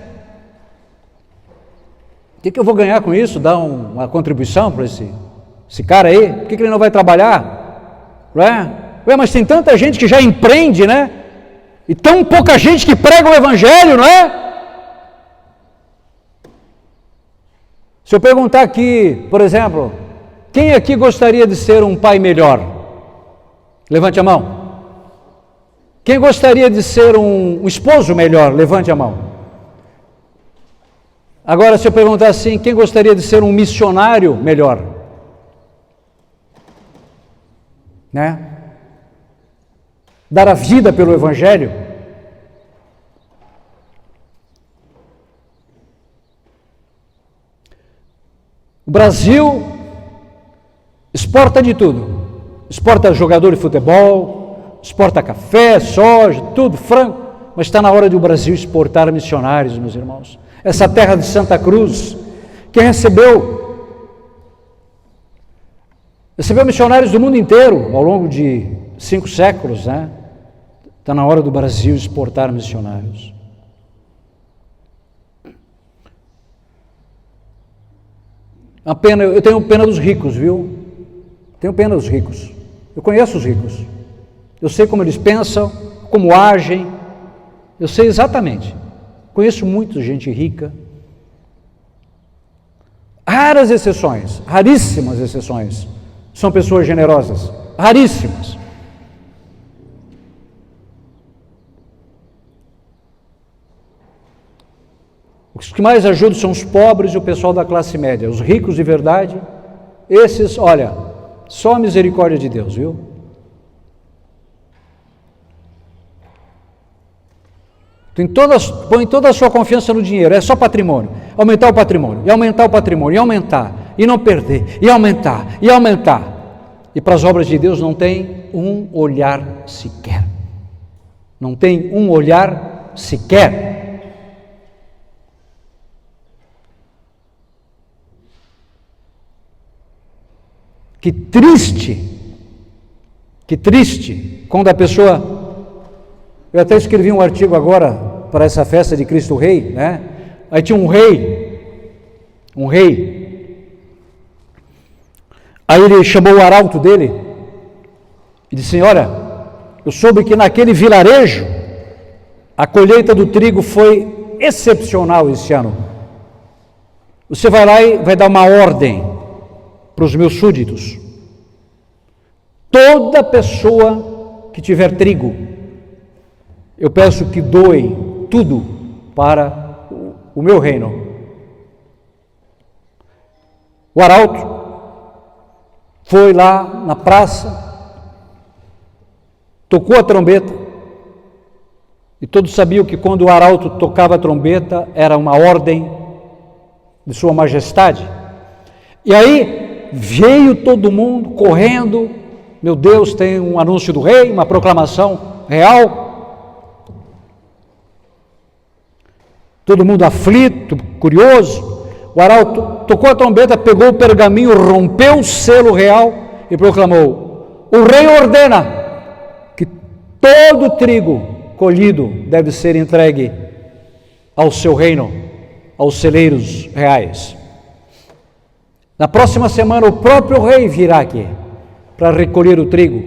O que eu vou ganhar com isso? Dar uma contribuição para esse cara aí? Por que ele não vai trabalhar? Ué, mas tem tanta gente que já empreende, né? E tão pouca gente que prega o Evangelho, não é? Se eu perguntar aqui, por exemplo, quem aqui gostaria de ser um pai melhor? Levante a mão. Quem gostaria de ser um esposo melhor? Levante a mão. Agora, se eu perguntar assim, quem gostaria de ser um missionário melhor? Né? Dar a vida pelo Evangelho? O Brasil exporta de tudo. Exporta jogador de futebol, exporta café, soja, tudo, frango. Mas está na hora de o Brasil exportar missionários, meus irmãos. Essa terra de Santa Cruz, que recebeu missionários do mundo inteiro, ao longo de 5 séculos, né? Está na hora do Brasil exportar missionários. Eu tenho pena dos ricos, viu? Tenho pena dos ricos. Eu conheço os ricos. Eu sei como eles pensam, como agem. Eu sei exatamente. Conheço muita gente rica. Raras exceções, raríssimas exceções, são pessoas generosas. Raríssimas. Os que mais ajudam são os pobres e o pessoal da classe média. Os ricos de verdade, esses, olha, só a misericórdia de Deus, viu? Põe toda a sua confiança no dinheiro, é só patrimônio, aumentar o patrimônio, e aumentar o patrimônio, e aumentar, e não perder, e aumentar, e aumentar. E para as obras de Deus não tem um olhar sequer. Não tem um olhar sequer. Que triste, quando a pessoa... Eu até escrevi um artigo agora para essa festa de Cristo Rei, né? Aí tinha um rei. Aí ele chamou o arauto dele e disse: olha, eu soube que naquele vilarejo a colheita do trigo foi excepcional esse ano. Você vai lá e vai dar uma ordem para os meus súditos. Toda pessoa que tiver trigo, eu peço que doe tudo para o meu reino. O arauto foi lá na praça, tocou a trombeta, e todos sabiam que quando o arauto tocava a trombeta, era uma ordem de Sua Majestade. E aí veio todo mundo correndo. Meu Deus, tem um anúncio do rei, uma proclamação real. Todo mundo aflito, curioso. O arauto tocou a trombeta, pegou o pergaminho, rompeu o selo real e proclamou: o rei ordena que todo o trigo colhido deve ser entregue ao seu reino, aos celeiros reais. Na próxima semana o próprio rei virá aqui para recolher o trigo,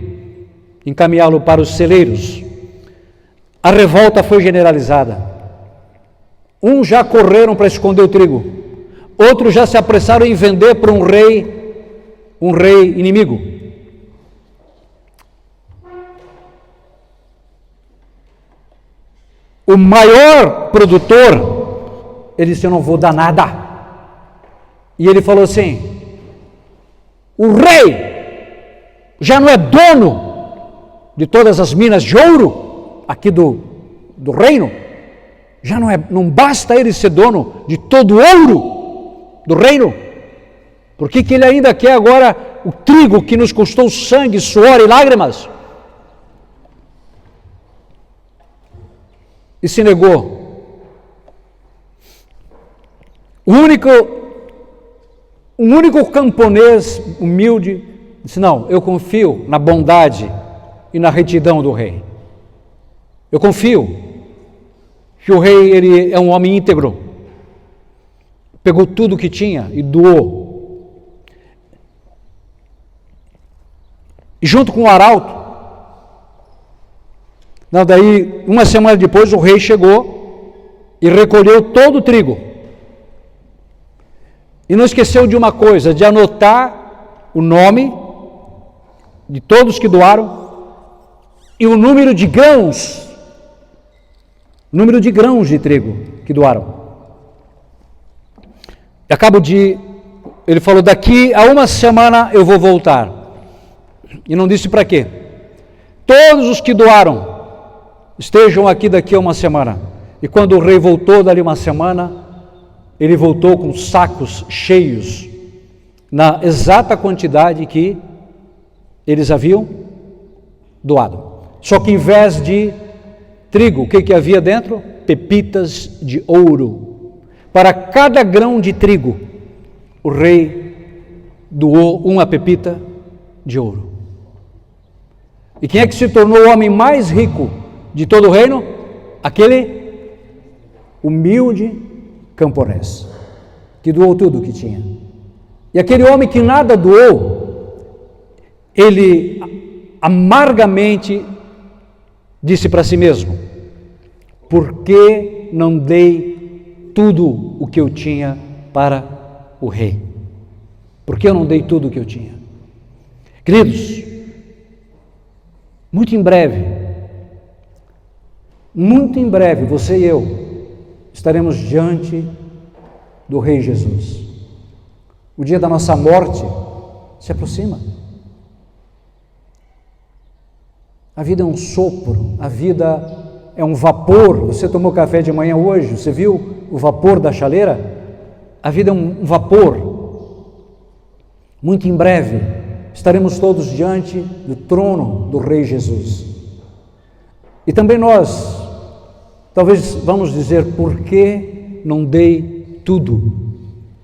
encaminhá-lo para os celeiros. A revolta foi generalizada. Uns já correram para esconder o trigo, outros já se apressaram em vender para um rei inimigo. O maior produtor, ele disse: eu não vou dar nada. E ele falou assim: o rei já não é dono de todas as minas de ouro aqui do reino? Já não basta ele ser dono de todo o ouro do reino? Por que ele ainda quer agora o trigo que nos custou sangue, suor e lágrimas? E se negou. O único camponês humilde disse: não, eu confio na bondade e na retidão do rei. Eu confio que o rei, ele é um homem íntegro. Pegou tudo que tinha e doou. E junto com o arauto, daí uma semana depois o rei chegou e recolheu todo o trigo. E não esqueceu de uma coisa, de anotar o nome de todos que doaram e o número de grãos de trigo que doaram. Ele falou: daqui a uma semana eu vou voltar. E não disse para quê. Todos os que doaram estejam aqui daqui a uma semana. E quando o rei voltou dali uma semana, ele voltou com sacos cheios, na exata quantidade que eles haviam doado. Só que em vez de trigo, o que havia dentro? Pepitas de ouro. Para cada grão de trigo, o rei doou uma pepita de ouro. E quem é que se tornou o homem mais rico de todo o reino? Aquele humilde camponês, que doou tudo o que tinha. E aquele homem que nada doou, ele amargamente disse para si mesmo: por que não dei tudo o que eu tinha para o rei? Por que eu não dei tudo o que eu tinha? Queridos, muito em breve, você e eu estaremos diante do Rei Jesus. O dia da nossa morte se aproxima. A vida é um sopro, a vida é um vapor. Você tomou café de manhã hoje, você viu o vapor da chaleira? A vida é um vapor. Muito em breve estaremos todos diante do trono do Rei Jesus. E também nós, talvez vamos dizer: por que não dei tudo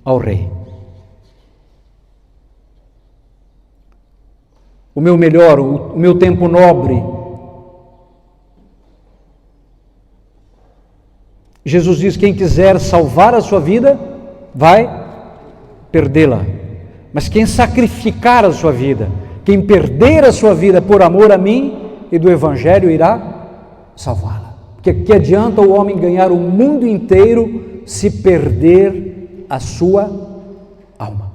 ao Rei? o meu melhor, o meu tempo nobre. Jesus diz: quem quiser salvar a sua vida, vai perdê-la. Mas quem sacrificar a sua vida, quem perder a sua vida por amor a mim e do Evangelho, irá salvá-la. Porque que adianta o homem ganhar o mundo inteiro se perder a sua alma?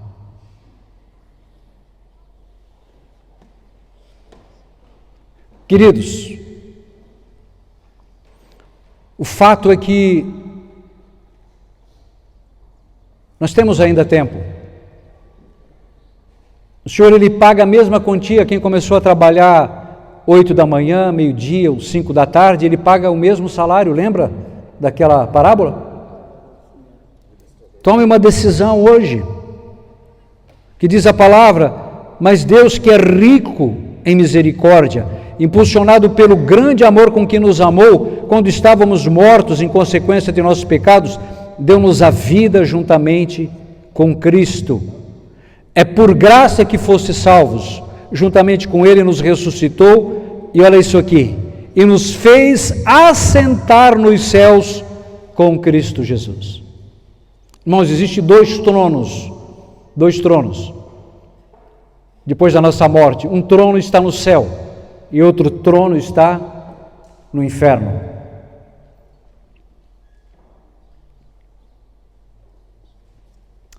Queridos, o fato é que nós temos ainda tempo. O Senhor, Ele paga a mesma quantia. Quem começou a trabalhar 8 da manhã, meio-dia ou 5 da tarde, Ele paga o mesmo salário. Lembra daquela parábola? Tome uma decisão hoje, que diz a palavra: mas Deus, que é rico em misericórdia, impulsionado pelo grande amor com que nos amou, quando estávamos mortos em consequência de nossos pecados, deu-nos a vida juntamente com Cristo. É por graça que foste salvos, juntamente com Ele nos ressuscitou, e olha isso aqui, e nos fez assentar nos céus com Cristo Jesus. Irmãos, existem dois tronos, depois da nossa morte. Um trono está no céu, e outro trono está no inferno.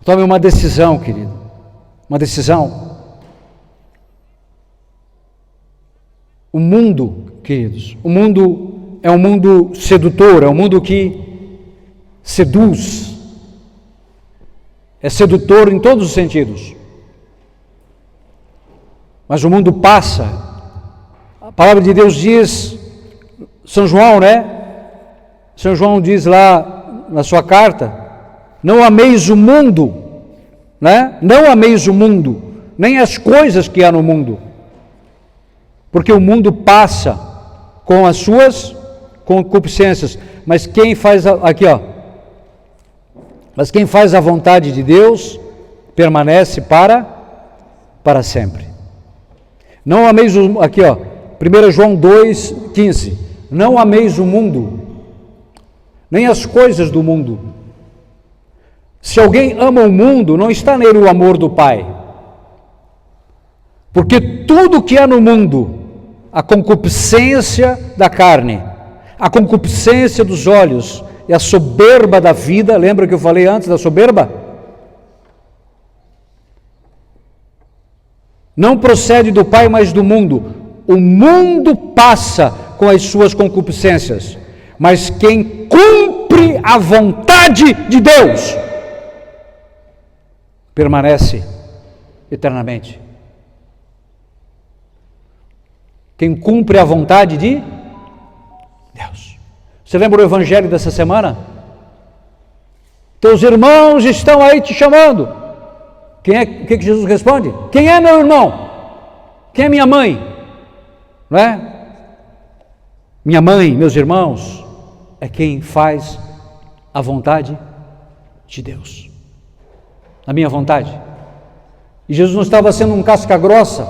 Tome uma decisão, querido, uma decisão. O mundo, queridos, o mundo é um mundo sedutor, é um mundo que seduz, é sedutor em todos os sentidos. Mas o mundo passa. A palavra de Deus diz, São João, São João diz lá na sua carta: não ameis o mundo, não ameis o mundo, nem as coisas que há no mundo, porque o mundo passa com as suas concupiscências, mas quem faz mas quem faz a vontade de Deus permanece para sempre. Não ameis o, 1 João 2,15, não ameis o mundo, nem as coisas do mundo. Se alguém ama o mundo, não está nele o amor do Pai. Porque tudo que há no mundo, a concupiscência da carne, a concupiscência dos olhos e a soberba da vida, lembra que eu falei antes da soberba? Não procede do Pai, mas do mundo. O mundo passa com as suas concupiscências, mas quem cumpre a vontade de Deus permanece eternamente. Quem cumpre a vontade de Deus. Você lembra o evangelho dessa semana? Teus irmãos estão aí te chamando. O que Jesus responde? Quem é meu irmão? Quem é minha mãe? Não é? Minha mãe, meus irmãos, é quem faz a vontade de Deus. A minha vontade. E Jesus não estava sendo um casca grossa,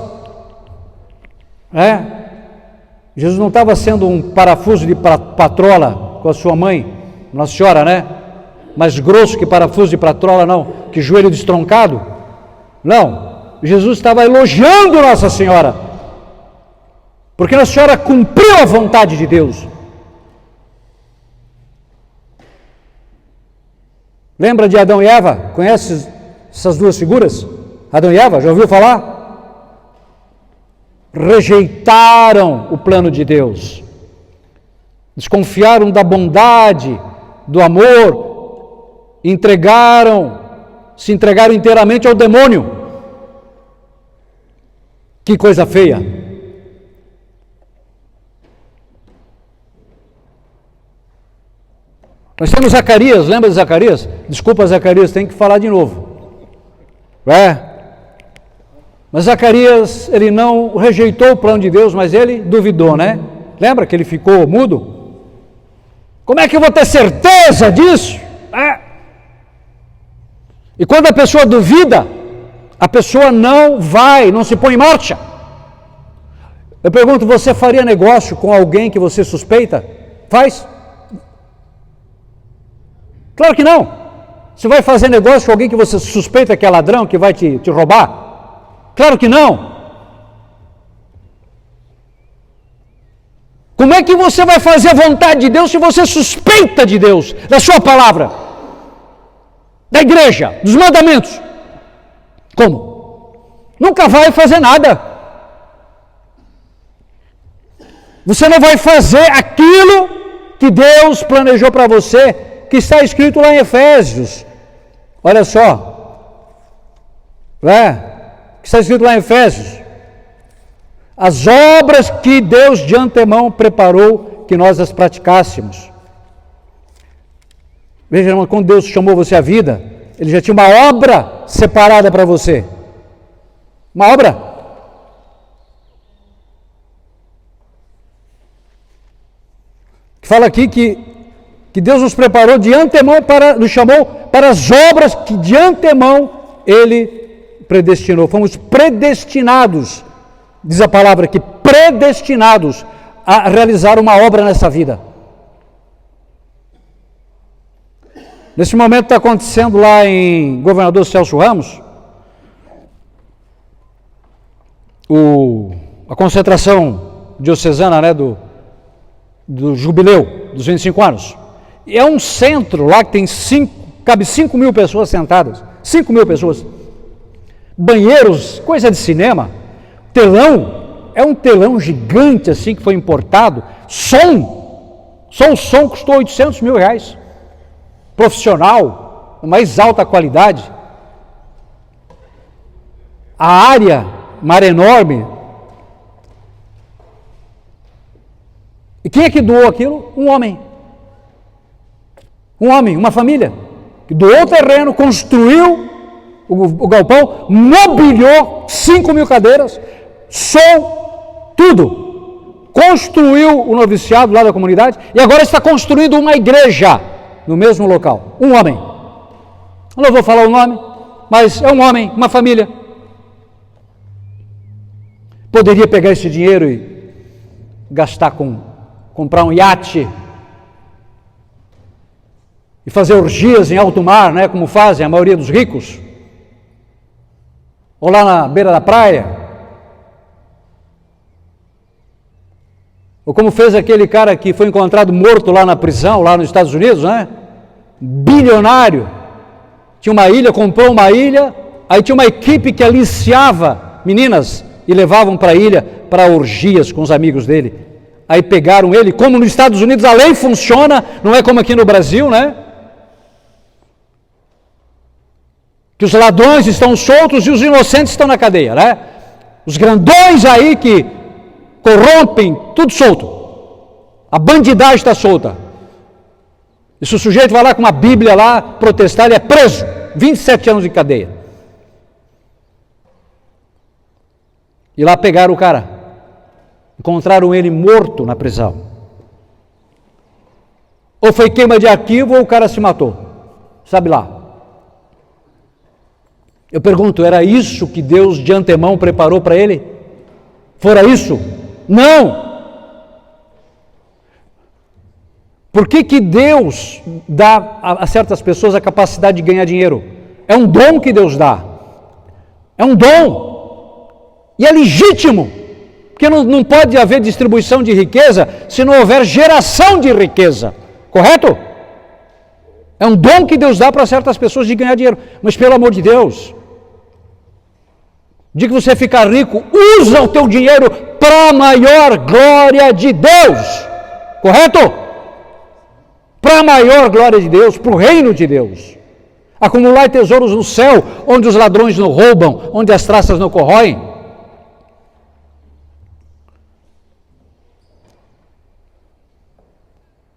Jesus não estava sendo um parafuso de patrola com a sua mãe, Nossa Senhora, mais grosso que parafuso de patrola, não, que joelho destroncado, não, Jesus estava elogiando Nossa Senhora, porque Nossa Senhora cumpriu a vontade de Deus. Lembra de Adão e Eva? Conhece essas duas figuras? Adão e Eva, já ouviu falar? Rejeitaram o plano de Deus, desconfiaram da bondade, do amor, se entregaram inteiramente ao demônio. Que coisa feia! Nós temos Zacarias, lembra de Zacarias? Desculpa, Zacarias, tem que falar de novo. Mas Zacarias, ele não rejeitou o plano de Deus, mas ele duvidou, Lembra que ele ficou mudo? Como é que eu vou ter certeza disso? E quando a pessoa duvida, a pessoa não se põe em marcha. Eu pergunto, você faria negócio com alguém que você suspeita? Faz? Claro que não. Você vai fazer negócio com alguém que você suspeita que é ladrão, que vai te roubar? Claro que não. Como é que você vai fazer a vontade de Deus se você suspeita de Deus, da sua palavra, da igreja, dos mandamentos? Como? Nunca vai fazer nada. Você não vai fazer aquilo que Deus planejou para você, que está escrito lá em Efésios. Olha só. Que está escrito lá em Efésios. As obras que Deus de antemão preparou que nós as praticássemos. Veja, irmão, quando Deus chamou você à vida, Ele já tinha uma obra separada para você. Uma obra. Que fala aqui que Deus nos preparou de antemão, nos chamou para as obras que de antemão Ele predestinou. Fomos predestinados. Diz a palavra aqui, predestinados a realizar uma obra nessa vida. Nesse momento está acontecendo lá em Governador Celso Ramos, a concentração diocesana, né, do jubileu, dos 25 anos. E é um centro lá que cabe 5 mil pessoas sentadas, 5 mil pessoas. Banheiros, coisa de cinema. Telão, é um telão gigante assim que foi importado. Só o som custou R$800 mil. Profissional, mais alta qualidade. A área, uma área enorme. E quem é que doou aquilo? Um homem. Um homem, uma família, que doou o terreno, construiu o galpão, mobiliou 5 mil cadeiras, som, tudo. Construiu o noviciado lá da comunidade e agora está construindo uma igreja no mesmo local. Um homem. Eu não vou falar o nome, mas é um homem, uma família. Poderia pegar esse dinheiro e gastar comprar um iate e fazer orgias em alto mar, né, como fazem a maioria dos ricos, ou lá na beira da praia, ou como fez aquele cara que foi encontrado morto lá na prisão, lá nos Estados Unidos, né, bilionário, tinha uma ilha, comprou uma ilha, aí tinha uma equipe que aliciava meninas e levavam para a ilha para orgias com os amigos dele. Aí pegaram ele, como nos Estados Unidos a lei funciona, não é como aqui no Brasil, né? Que os ladrões estão soltos e os inocentes estão na cadeia, né? Os grandões aí que corrompem, tudo solto. A bandidagem está solta. E se o sujeito vai lá com uma Bíblia lá protestar, ele é preso. 27 anos de cadeia. E lá pegaram o cara. Encontraram ele morto na prisão. Ou foi queima de arquivo ou o cara se matou. Sabe lá. Eu pergunto, era isso que Deus de antemão preparou para ele? Fora isso? Não! Por que Deus dá a certas pessoas a capacidade de ganhar dinheiro? É um dom que Deus dá. É um dom. E é legítimo. Porque não pode haver distribuição de riqueza se não houver geração de riqueza. Correto? É um dom que Deus dá para certas pessoas de ganhar dinheiro. Mas pelo amor de Deus, de que você ficar rico, usa o teu dinheiro para a maior glória de Deus. Correto? Para a maior glória de Deus, para o reino de Deus. Acumular tesouros no céu, onde os ladrões não roubam, onde as traças não corroem.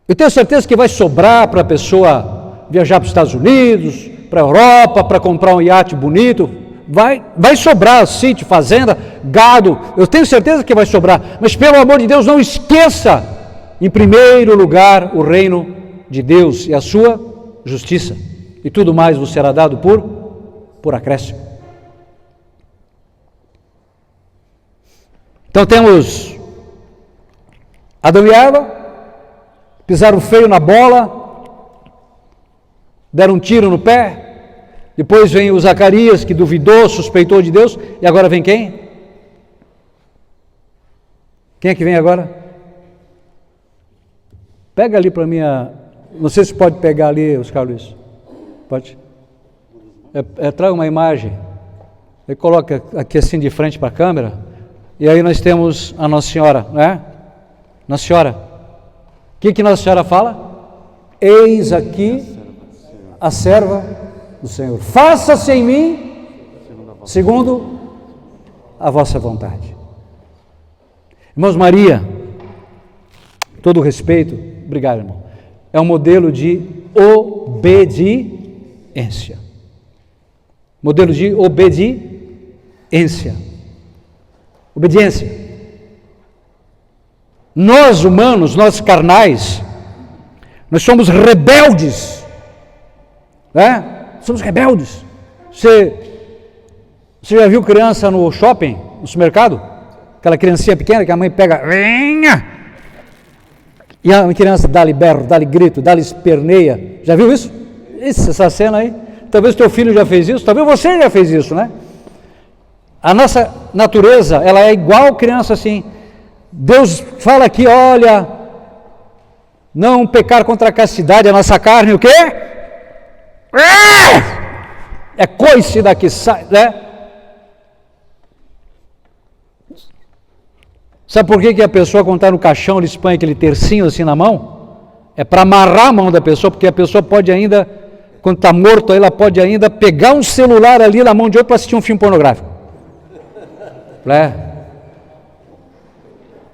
Eu tenho certeza que vai sobrar para a pessoa viajar para os Estados Unidos, para a Europa, para comprar um iate bonito. Vai sobrar sítio, fazenda, gado. Eu tenho certeza que vai sobrar. Mas pelo amor de Deus, não esqueça, em primeiro lugar, o reino de Deus e a sua justiça. E tudo mais vos será dado por acréscimo. Então temos Adão e Eva pisaram feio na bola, deram um tiro no pé, depois vem o Zacarias, que duvidou, suspeitou de Deus, e agora vem quem? Quem é que vem agora? Pega ali para mim, não sei se pode pegar ali, Oscar Luiz, pode? Traga uma imagem, ele coloca aqui assim de frente para a câmera, e aí nós temos a Nossa Senhora, não é? Nossa Senhora, o que Nossa Senhora fala? Eis aqui a serva do Senhor, faça-se em mim segundo a vossa vontade. Irmãos, Maria, todo o respeito, obrigado, irmão, é um modelo de obediência. Modelo de obediência. Obediência. Nós humanos, nós carnais, nós somos rebeldes, né? Somos rebeldes. Você já viu criança no shopping, no supermercado? Aquela criancinha pequena que a mãe pega, e a criança dá-lhe berro, dá-lhe grito, dá-lhe esperneia. Já viu isso? Essa cena aí. Talvez teu filho já fez isso, talvez você já fez isso, né? A nossa natureza, ela é igual criança assim. Deus fala aqui, olha, não pecar contra a castidade, a nossa carne, o quê? É coice daqui, sai, né? Sabe por que a pessoa, quando está no caixão, eles põem aquele tercinho assim na mão? É para amarrar a mão da pessoa, porque a pessoa pode ainda, quando está morto, ela pode ainda pegar um celular ali na mão de outro para assistir um filme pornográfico.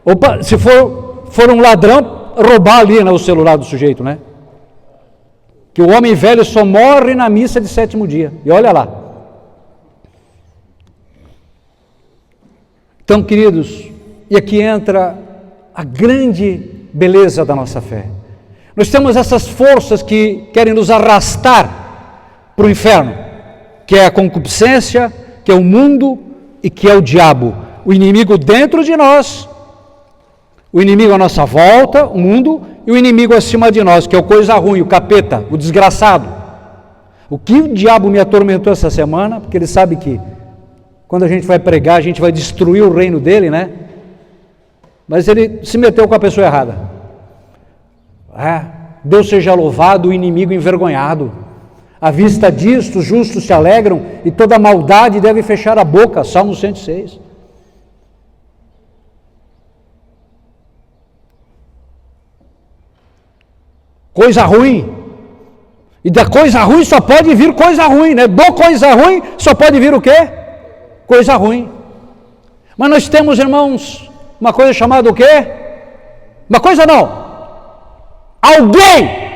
Opa, se for um ladrão, roubar ali, né, o celular do sujeito, né? Que o homem velho só morre na missa de sétimo dia. E olha lá. Então, queridos, e aqui entra a grande beleza da nossa fé. Nós temos essas forças que querem nos arrastar para o inferno, que é a concupiscência, que é o mundo e que é o diabo. O inimigo dentro de nós, o inimigo à nossa volta, o mundo, e o inimigo acima de nós, que é o coisa ruim, o capeta, o desgraçado. O que o diabo me atormentou essa semana, porque ele sabe que quando a gente vai pregar, a gente vai destruir o reino dele, né? Mas ele se meteu com a pessoa errada. Deus seja louvado, o inimigo envergonhado. À vista disto, os justos se alegram e toda maldade deve fechar a boca. Salmo 106. Coisa ruim. E da coisa ruim só pode vir coisa ruim, né? Do coisa ruim só pode vir o quê? Coisa ruim. Mas nós temos, irmãos, uma coisa chamada o quê? Uma coisa não. Alguém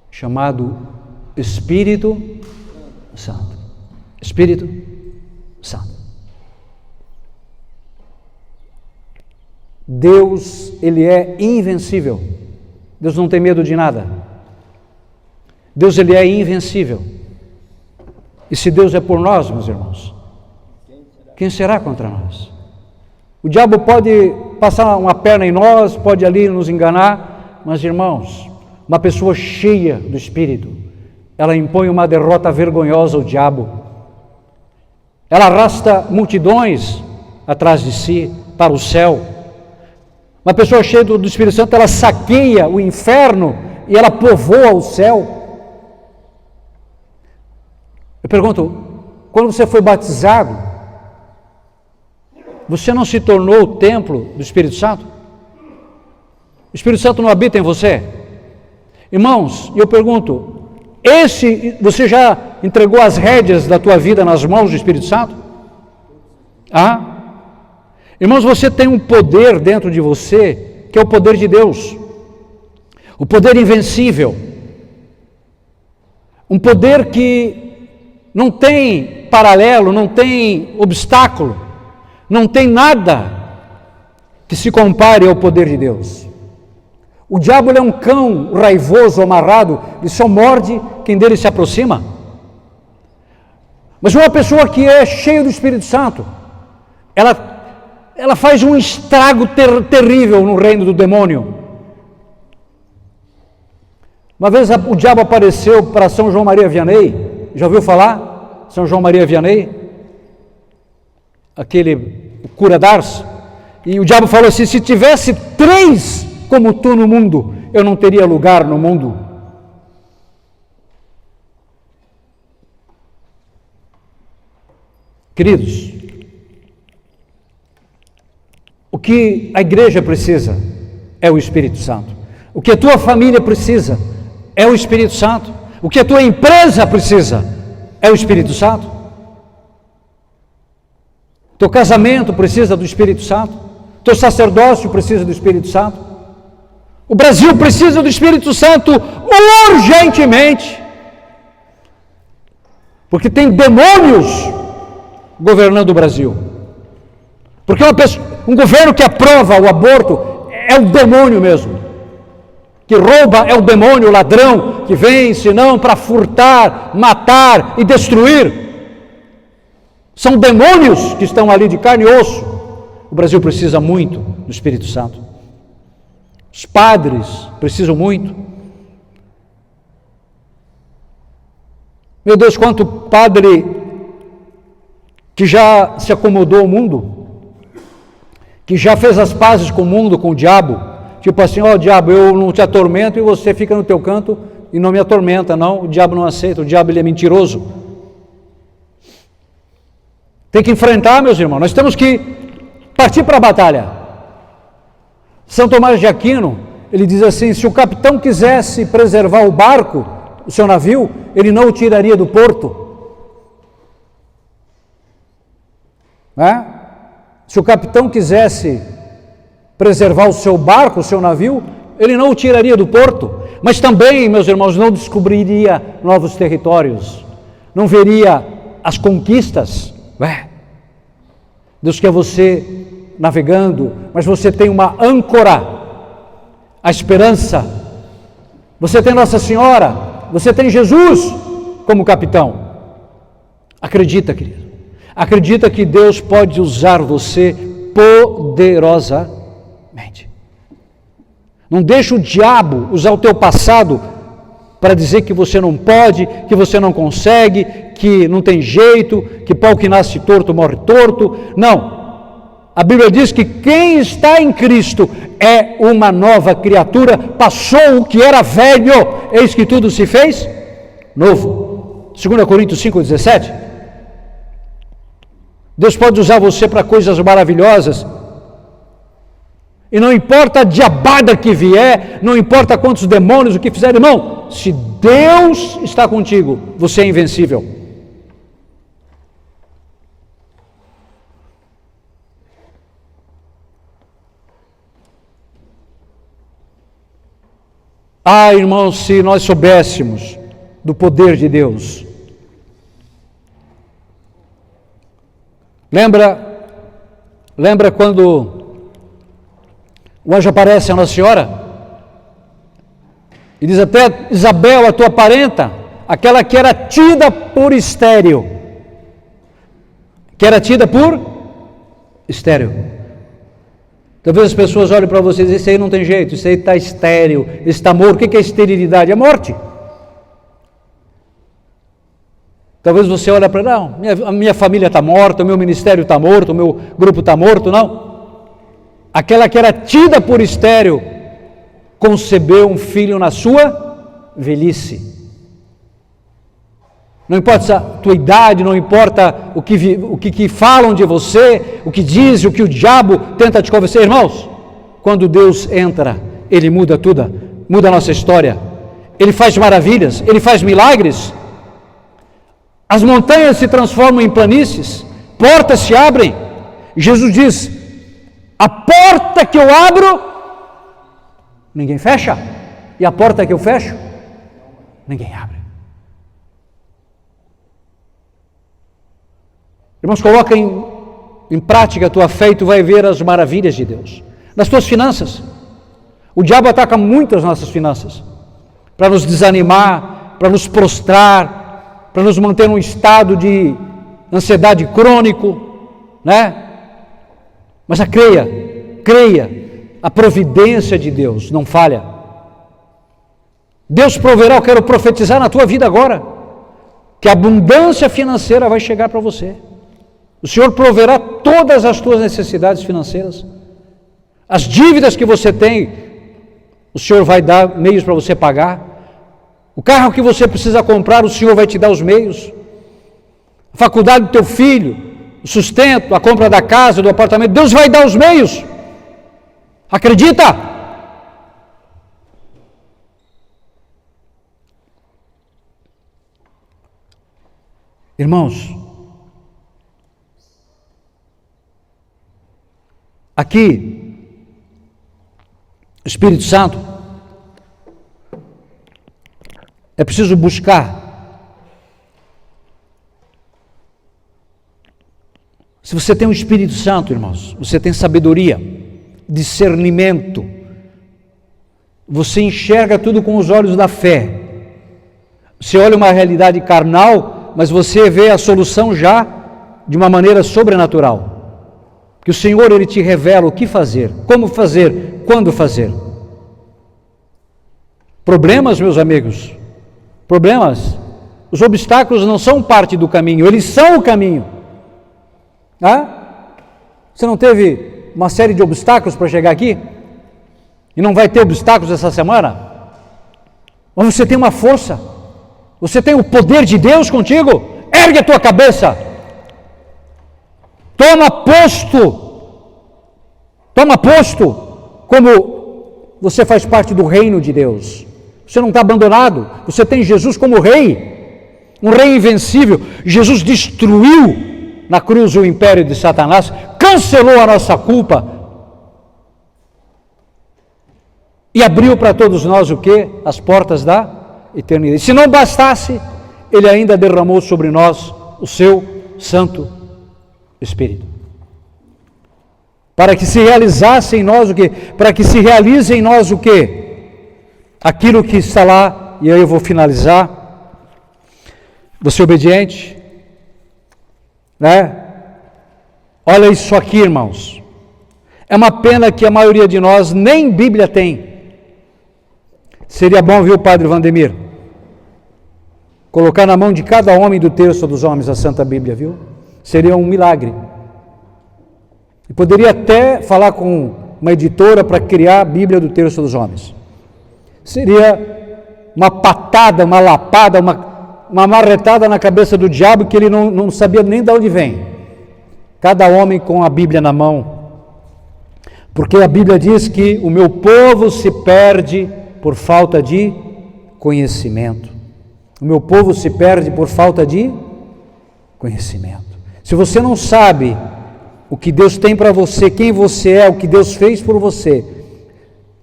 chamado Espírito Santo. Espírito Santo. Deus, ele é invencível. Deus não tem medo de nada. Deus, ele é invencível. E se Deus é por nós, meus irmãos, quem será contra nós? O diabo pode passar uma perna em nós, pode ali nos enganar, mas, irmãos, uma pessoa cheia do Espírito, ela impõe uma derrota vergonhosa ao diabo. Ela arrasta multidões atrás de si para o céu. Uma pessoa cheia do Espírito Santo, ela saqueia o inferno e ela povoa o céu. Eu pergunto, quando você foi batizado, você não se tornou o templo do Espírito Santo? O Espírito Santo não habita em você? Irmãos, eu pergunto, você já entregou as rédeas da tua vida nas mãos do Espírito Santo? Irmãos, você tem um poder dentro de você, que é o poder de Deus. O poder invencível. Um poder que não tem paralelo, não tem obstáculo, não tem nada que se compare ao poder de Deus. O diabo é um cão raivoso, amarrado, ele só morde quem dele se aproxima. Mas uma pessoa que é cheia do Espírito Santo, ela ela faz um estrago terrível no reino do demônio. Uma vez o diabo apareceu para São João Maria Vianney, já ouviu falar? São João Maria Vianney, aquele cura d'Ars, e o diabo falou assim: se tivesse 3 como tu no mundo, eu não teria lugar no mundo. Queridos, o que a igreja precisa é o Espírito Santo. O que a tua família precisa é o Espírito Santo. O que a tua empresa precisa é o Espírito Santo. Teu casamento precisa do Espírito Santo. Teu sacerdócio precisa do Espírito Santo. O Brasil precisa do Espírito Santo urgentemente, porque tem demônios governando o Brasil. Porque um governo que aprova o aborto é o demônio mesmo. Que rouba é o demônio, o ladrão, que vem senão para furtar, matar e destruir. São demônios que estão ali de carne e osso. O Brasil precisa muito do Espírito Santo. Os padres precisam muito. Meu Deus, quanto padre que já se acomodou ao mundo, que já fez as pazes com o mundo, com o diabo, tipo assim: ó, diabo, eu não te atormento e você fica no teu canto e não me atormenta, não. O diabo não aceita, o diabo ele é mentiroso. Tem que enfrentar, meus irmãos, nós temos que partir para a batalha. São Tomás de Aquino, ele diz assim: se o capitão quisesse preservar o barco, o seu navio, ele não o tiraria do porto. Se o capitão quisesse preservar o seu barco, o seu navio, ele não o tiraria do porto. Mas também, meus irmãos, não descobriria novos territórios, não veria as conquistas. Deus quer você navegando, mas você tem uma âncora, a esperança. Você tem Nossa Senhora, você tem Jesus como capitão. Acredita, querido. Acredita que Deus pode usar você poderosamente. Não deixa o diabo usar o teu passado para dizer que você não pode, que você não consegue, que não tem jeito, que pau que nasce torto morre torto. Não. A Bíblia diz que quem está em Cristo é uma nova criatura, passou o que era velho, eis que tudo se fez novo. 2 Coríntios 5,17. Deus pode usar você para coisas maravilhosas, e não importa a diabada que vier, não importa quantos demônios, o que fizer, irmão, se Deus está contigo, você é invencível. Ah, irmãos, se nós soubéssemos do poder de Deus. Lembra quando o anjo aparece a Nossa Senhora e diz até: Isabel, a tua parenta, aquela que era tida por estéril, Talvez as pessoas olhem para você e dizem: isso aí não tem jeito, isso aí está estéril, está morto. O que é esterilidade? É morte. Talvez você olhe para: não, a minha família está morta, o meu ministério está morto, o meu grupo está morto. Não. Aquela que era tida por estéril concebeu um filho na sua velhice. Não importa a tua idade, não importa o que falam de você, o que diz, o que o diabo tenta te convencer. Irmãos, quando Deus entra, Ele muda tudo, muda a nossa história. Ele faz maravilhas, Ele faz milagres. As montanhas se transformam em planícies, portas se abrem. Jesus diz: a porta que eu abro, ninguém fecha, e a porta que eu fecho, ninguém abre. Irmãos, coloca em prática a tua fé e tu vai ver as maravilhas de Deus. Nas tuas finanças, o diabo ataca muito as nossas finanças, para nos desanimar, para nos prostrar, para nos manter num estado de ansiedade crônico, né? Mas creia, a providência de Deus não falha. Deus proverá, eu quero profetizar na tua vida agora, que a abundância financeira vai chegar para você. O Senhor proverá todas as tuas necessidades financeiras. As dívidas que você tem, o Senhor vai dar meios para você pagar. O carro que você precisa comprar, o Senhor vai te dar os meios. A faculdade do teu filho, o sustento, a compra da casa, do apartamento, Deus vai dar os meios. Acredita? Irmãos, aqui, o Espírito Santo, é preciso buscar. Se você tem o Espírito Santo, irmãos, você tem sabedoria, discernimento, você enxerga tudo com os olhos da fé. Você olha uma realidade carnal, mas você vê a solução já de uma maneira sobrenatural. Que o Senhor, Ele te revela o que fazer, como fazer, quando fazer. Problemas, meus amigos, problemas, os obstáculos não são parte do caminho, eles são o caminho. Você não teve uma série de obstáculos para chegar aqui? E não vai ter obstáculos essa semana? Mas você tem uma força, você tem o poder de Deus contigo. Ergue a tua cabeça, toma posto, como você faz parte do reino de Deus. Você não está abandonado, você tem Jesus como rei, um rei invencível. Jesus destruiu na cruz o império de Satanás, cancelou a nossa culpa e abriu para todos nós o quê? As portas da eternidade. E se não bastasse, Ele ainda derramou sobre nós o seu Santo Espírito. Para que se realizasse em nós o quê? Para que se realize em nós o quê? Aquilo que está lá, e aí eu vou finalizar. Você obediente, né? Olha isso aqui, irmãos. É uma pena que a maioria de nós nem Bíblia tem. Seria bom, viu, Padre Vandemir, colocar na mão de cada homem do terço dos homens a Santa Bíblia, viu? Seria um milagre. E poderia até falar com uma editora para criar a Bíblia do terço dos homens. Seria uma patada, uma lapada, uma marretada na cabeça do diabo que ele não sabia nem de onde vem. Cada homem com a Bíblia na mão. Porque a Bíblia diz que o meu povo se perde por falta de conhecimento. O meu povo se perde por falta de conhecimento. Se você não sabe o que Deus tem para você, quem você é, o que Deus fez por você,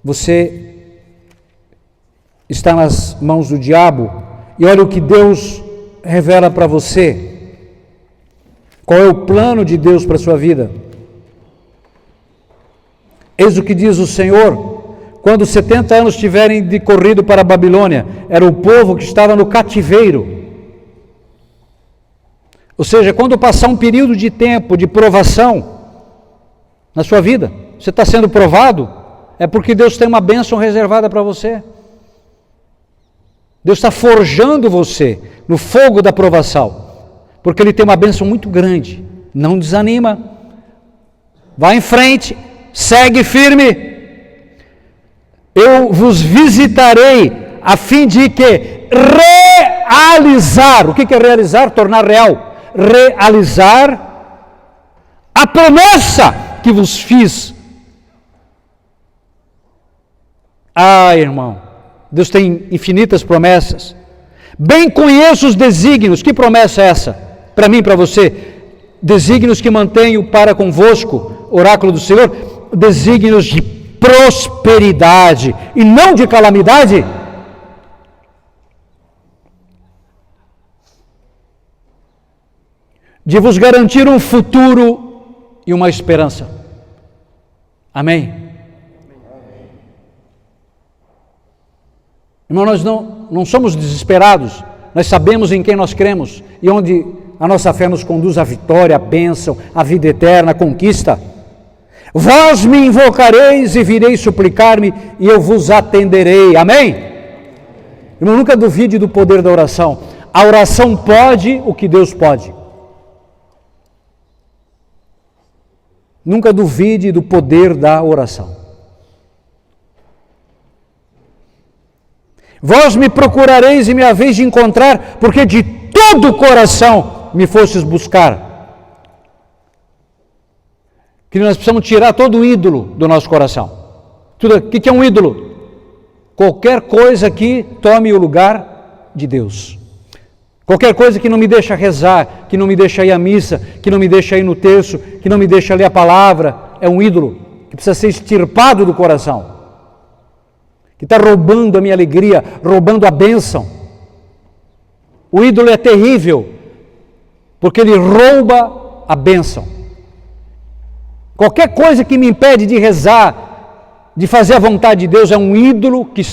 você está nas mãos do diabo. E olha o que Deus revela para você. Qual é o plano de Deus para a sua vida? Eis o que diz o Senhor: quando 70 anos tiverem decorrido para a Babilônia, era o povo que estava no cativeiro. Ou seja, quando passar um período de tempo de provação na sua vida, você está sendo provado, é porque Deus tem uma bênção reservada para você. Deus está forjando você no fogo da provação, porque Ele tem uma bênção muito grande. Não desanima, vai em frente, segue firme. Eu vos visitarei a fim de que realizar, o que é realizar? Tornar real. Realizar a promessa que vos fiz. Irmão, Deus tem infinitas promessas. Bem conheço os desígnios. Que promessa é essa? Para mim e para você. Desígnios que mantenho para convosco, oráculo do Senhor. Desígnios de prosperidade e não de calamidade. De vos garantir um futuro e uma esperança. Amém? Irmão, nós não somos desesperados, nós sabemos em quem nós cremos e onde a nossa fé nos conduz à vitória, à bênção, à vida eterna, à conquista. Vós me invocareis e vireis suplicar-me, e eu vos atenderei. Amém? Irmão, nunca duvide do poder da oração. A oração pode o que Deus pode. Nunca duvide do poder da oração. Vós me procurareis e me haveis de encontrar, porque de todo o coração me fostes buscar. Que nós precisamos tirar todo o ídolo do nosso coração. O que é um ídolo? Qualquer coisa que tome o lugar de Deus. Qualquer coisa que não me deixa rezar, que não me deixa ir à missa, que não me deixa ir no terço, que não me deixa ler a palavra, é um ídolo que precisa ser extirpado do coração. Que está roubando a minha alegria, roubando a bênção. O ídolo é terrível, porque ele rouba a bênção. Qualquer coisa que me impede de rezar, de fazer a vontade de Deus, é um ídolo que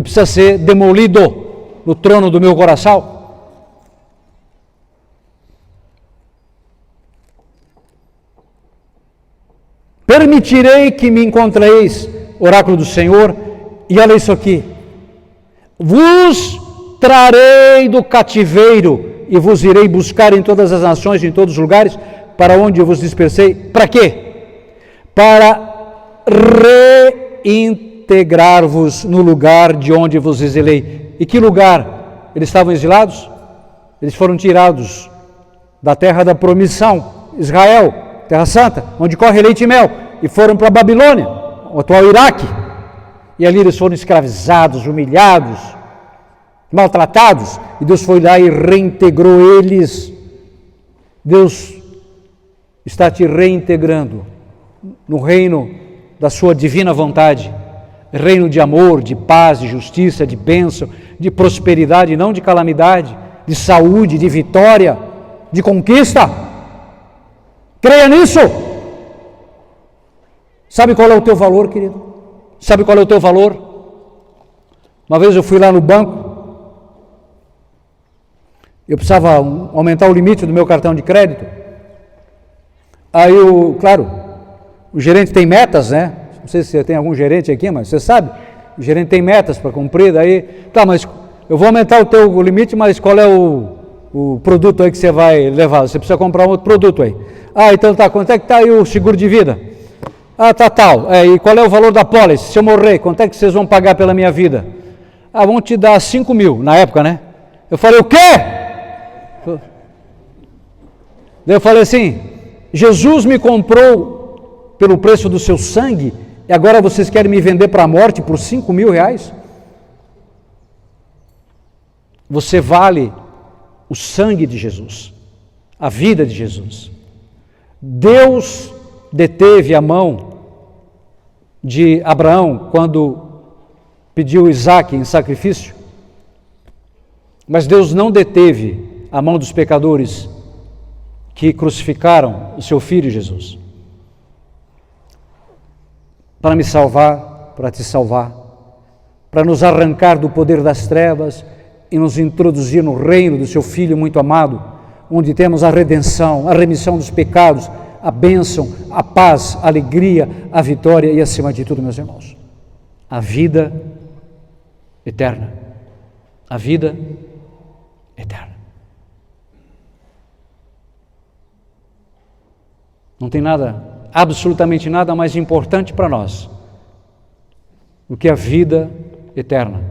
precisa ser demolido no trono do meu coração. Permitirei que me encontreis, oráculo do Senhor, e olha isso aqui: vos trarei do cativeiro e vos irei buscar em todas as nações, em todos os lugares, para onde eu vos dispersei. Para quê? Para reintegrar-vos no lugar de onde vos exilei. E que lugar eles estavam exilados? Eles foram tirados da terra da promissão, Israel, Terra Santa, onde corre leite e mel, e foram para a Babilônia, o atual Iraque. E ali eles foram escravizados, humilhados, maltratados, e Deus foi lá e reintegrou eles. Deus está te reintegrando no reino da sua divina vontade, reino de amor, de paz, de justiça, de bênção, de prosperidade, não de calamidade, de saúde, de vitória, de conquista. Creia nisso. Sabe qual é o teu valor, querido? Sabe qual é o teu valor? Uma vez eu fui lá no banco, eu precisava aumentar o limite do meu cartão de crédito. Aí, claro, o gerente tem metas, né? Não sei se você tem algum gerente aqui, mas você sabe, o gerente tem metas para cumprir, daí, tá, mas eu vou aumentar o teu limite, mas qual é o produto aí que você vai levar? Você precisa comprar um outro produto aí. Ah, então tá, quanto é que tá aí o seguro de vida? Ah, tá tal. E qual é o valor da pólice? Se eu morrer, quanto é que vocês vão pagar pela minha vida? Ah, vão te dar 5 mil, na época, né? Eu falei, o quê? Daí eu falei assim, Jesus me comprou pelo preço do seu sangue, e agora vocês querem me vender para a morte por 5 mil reais? Você vale o sangue de Jesus, a vida de Jesus. Deus deteve a mão de Abraão quando pediu Isaque em sacrifício, mas Deus não deteve a mão dos pecadores que crucificaram o seu filho Jesus. Para me salvar, para te salvar, para nos arrancar do poder das trevas e nos introduzir no reino do seu Filho muito amado, onde temos a redenção, a remissão dos pecados, a bênção, a paz, a alegria, a vitória e, acima de tudo, meus irmãos, a vida eterna. A vida eterna. Não tem nada, absolutamente nada mais importante para nós do que a vida eterna.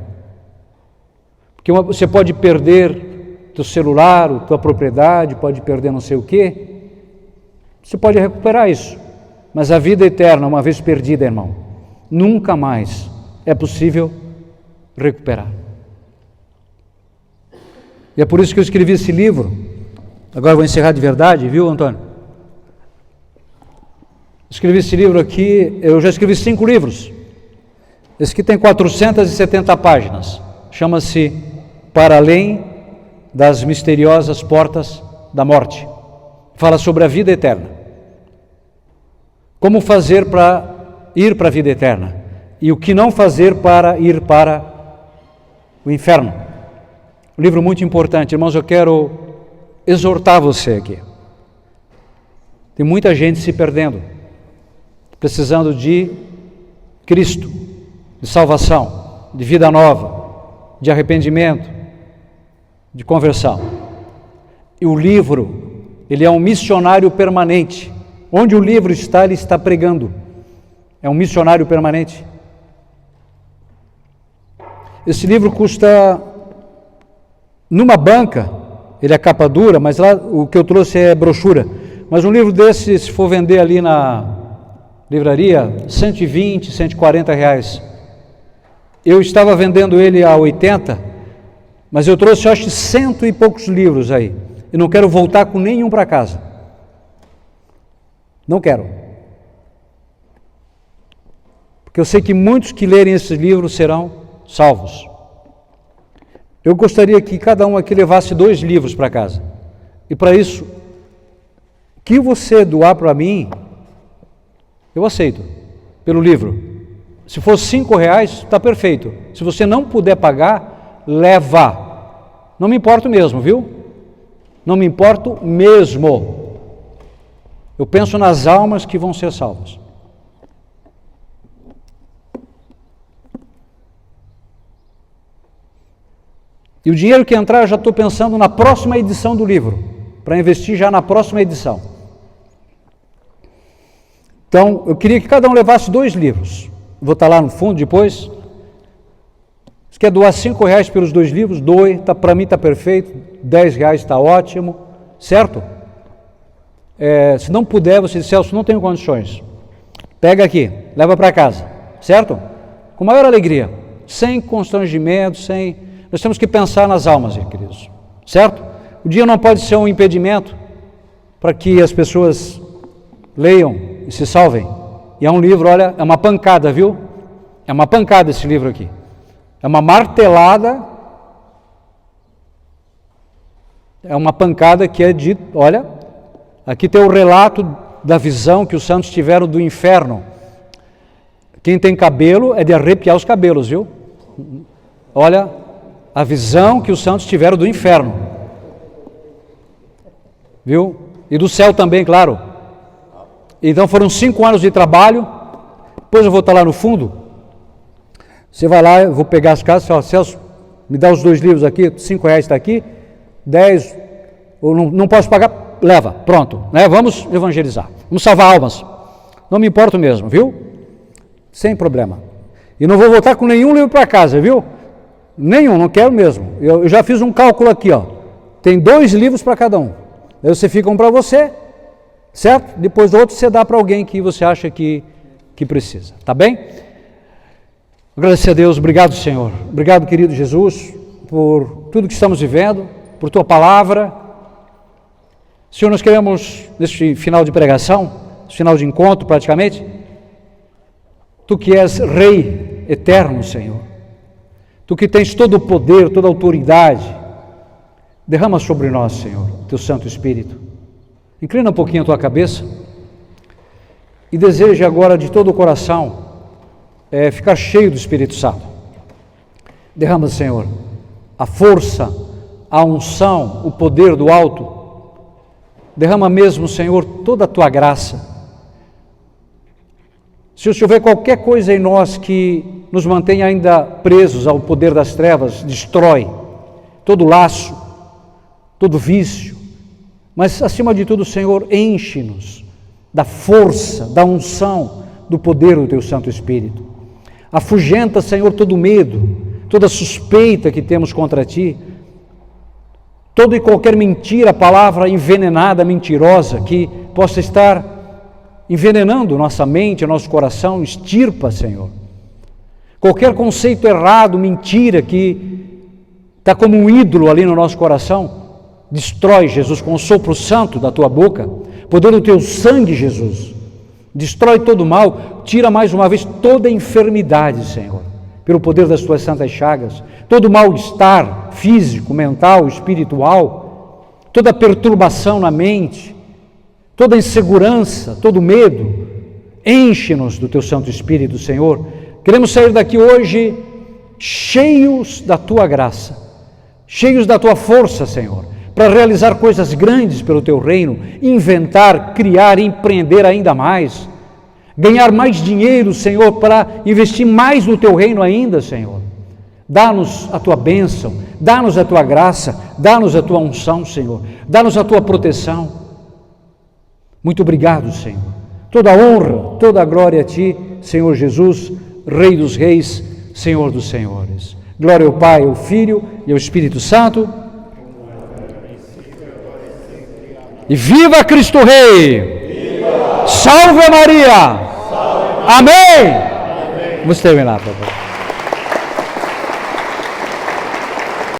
Porque você pode perder teu celular, tua propriedade, pode perder não sei o quê, você pode recuperar isso, mas a vida eterna, uma vez perdida, irmão, nunca mais é possível recuperar. E é por isso que eu escrevi esse livro. Agora eu vou encerrar de verdade, viu, Antônio? Escrevi esse livro aqui, eu já escrevi 5 livros. Esse aqui tem 470 páginas. Chama-se Para Além das Misteriosas Portas da Morte. Fala sobre a vida eterna. Como fazer para ir para a vida eterna. E o que não fazer para ir para o inferno. Um livro muito importante. Irmãos, eu quero exortar você aqui. Tem muita gente se perdendo. precisando de Cristo, de salvação, de vida nova, de arrependimento, de conversão. E o livro, ele é um missionário permanente. Onde o livro está, ele está pregando. É um missionário permanente. Esse livro custa, numa banca, ele é capa dura, mas lá o que eu trouxe é brochura. Mas um livro desse, se for vender ali na livraria, 120, 140 reais. Eu estava vendendo ele a 80, mas eu trouxe, eu acho, 100 e poucos livros aí. E não quero voltar com nenhum para casa. Não quero. Porque eu sei que muitos que lerem esses livros serão salvos. Eu gostaria que cada um aqui levasse 2 livros para casa. E para isso, o que você doar para mim, eu aceito, pelo livro. Se for R$5, está perfeito. Se você não puder pagar, leva. Não me importo mesmo, viu? Não me importo mesmo. Eu penso nas almas que vão ser salvas. E o dinheiro que entrar, eu já estou pensando na próxima edição do livro, para investir já na próxima edição. Então, eu queria que cada um levasse 2 livros. Vou estar lá no fundo depois. Se quer doar R$5 pelos 2 livros, doe. Para mim está perfeito. R$10 está ótimo. Certo? Se não puder, você diz, Celso, não tenho condições. Pega aqui, leva para casa. Certo? Com maior alegria. Sem constrangimento, sem... Nós temos que pensar nas almas, queridos. Certo? O dia não pode ser um impedimento para que as pessoas leiam e se salvem. E é um livro, olha, é uma pancada, viu? É uma pancada esse livro aqui. É uma martelada. É uma pancada que é de, olha, aqui tem o relato da visão que os santos tiveram do inferno. Quem tem cabelo é de arrepiar os cabelos, viu? Olha, a visão que os santos tiveram do inferno. Viu? E do céu também, claro. Então foram 5 anos de trabalho. Depois eu vou estar lá no fundo. Você vai lá, eu vou pegar as casas e falar, Celso, me dá os 2 livros aqui, R$5 está aqui, 10, ou não posso pagar, leva, pronto, né? Vamos evangelizar, vamos salvar almas. Não me importo mesmo, viu? Sem problema. E não vou voltar com nenhum livro para casa, viu? Nenhum, não quero mesmo. Eu já fiz um cálculo aqui, ó. Tem 2 livros para cada um. Aí você fica um para você, certo? Depois o outro você dá para alguém que você acha que precisa, tá bem? Agradecer a Deus, obrigado Senhor, obrigado querido Jesus, por tudo que estamos vivendo, por Tua Palavra. Senhor, nós queremos, neste final de pregação, final de encontro praticamente, Tu que és Rei eterno, Senhor, Tu que tens todo o poder, toda a autoridade, derrama sobre nós, Senhor, Teu Santo Espírito. Inclina um pouquinho a Tua cabeça e deseja agora de todo o coração ficar cheio do Espírito Santo. Derrama, Senhor, a força, a unção, o poder do alto. Derrama mesmo, Senhor, toda a Tua graça. Se houver qualquer coisa em nós que nos mantenha ainda presos ao poder das trevas, destrói todo laço, todo vício. Mas, acima de tudo, Senhor, enche-nos da força, da unção, do poder do Teu Santo Espírito. Afugenta, Senhor, todo medo, toda suspeita que temos contra Ti, toda e qualquer mentira, palavra envenenada, mentirosa, que possa estar envenenando nossa mente, nosso coração, extirpa, Senhor. Qualquer conceito errado, mentira, que está como um ídolo ali no nosso coração, destrói, Jesus, com o sopro santo da Tua boca, poder do Teu sangue, Jesus. Destrói todo o mal, tira mais uma vez toda a enfermidade, Senhor, pelo poder das Tuas santas chagas, todo mal-estar físico, mental, espiritual, toda perturbação na mente, toda insegurança, todo medo, enche-nos do Teu Santo Espírito, Senhor. Queremos sair daqui hoje cheios da Tua graça, cheios da Tua força, Senhor, para realizar coisas grandes pelo Teu reino, inventar, criar, empreender ainda mais. ganhar mais dinheiro, Senhor, para investir mais no teu reino ainda, Senhor. Dá-nos a tua bênção, dá-nos a tua graça, dá-nos a tua unção, Senhor, dá-nos a tua proteção. Muito obrigado, Senhor. Toda a honra, toda a glória a ti, Senhor Jesus, Rei dos Reis, Senhor dos Senhores. Glória ao Pai, ao Filho e ao Espírito Santo. E viva Cristo Rei! Viva! Salve Maria! Salve. Amém! Amém! Vamos terminar, por favor.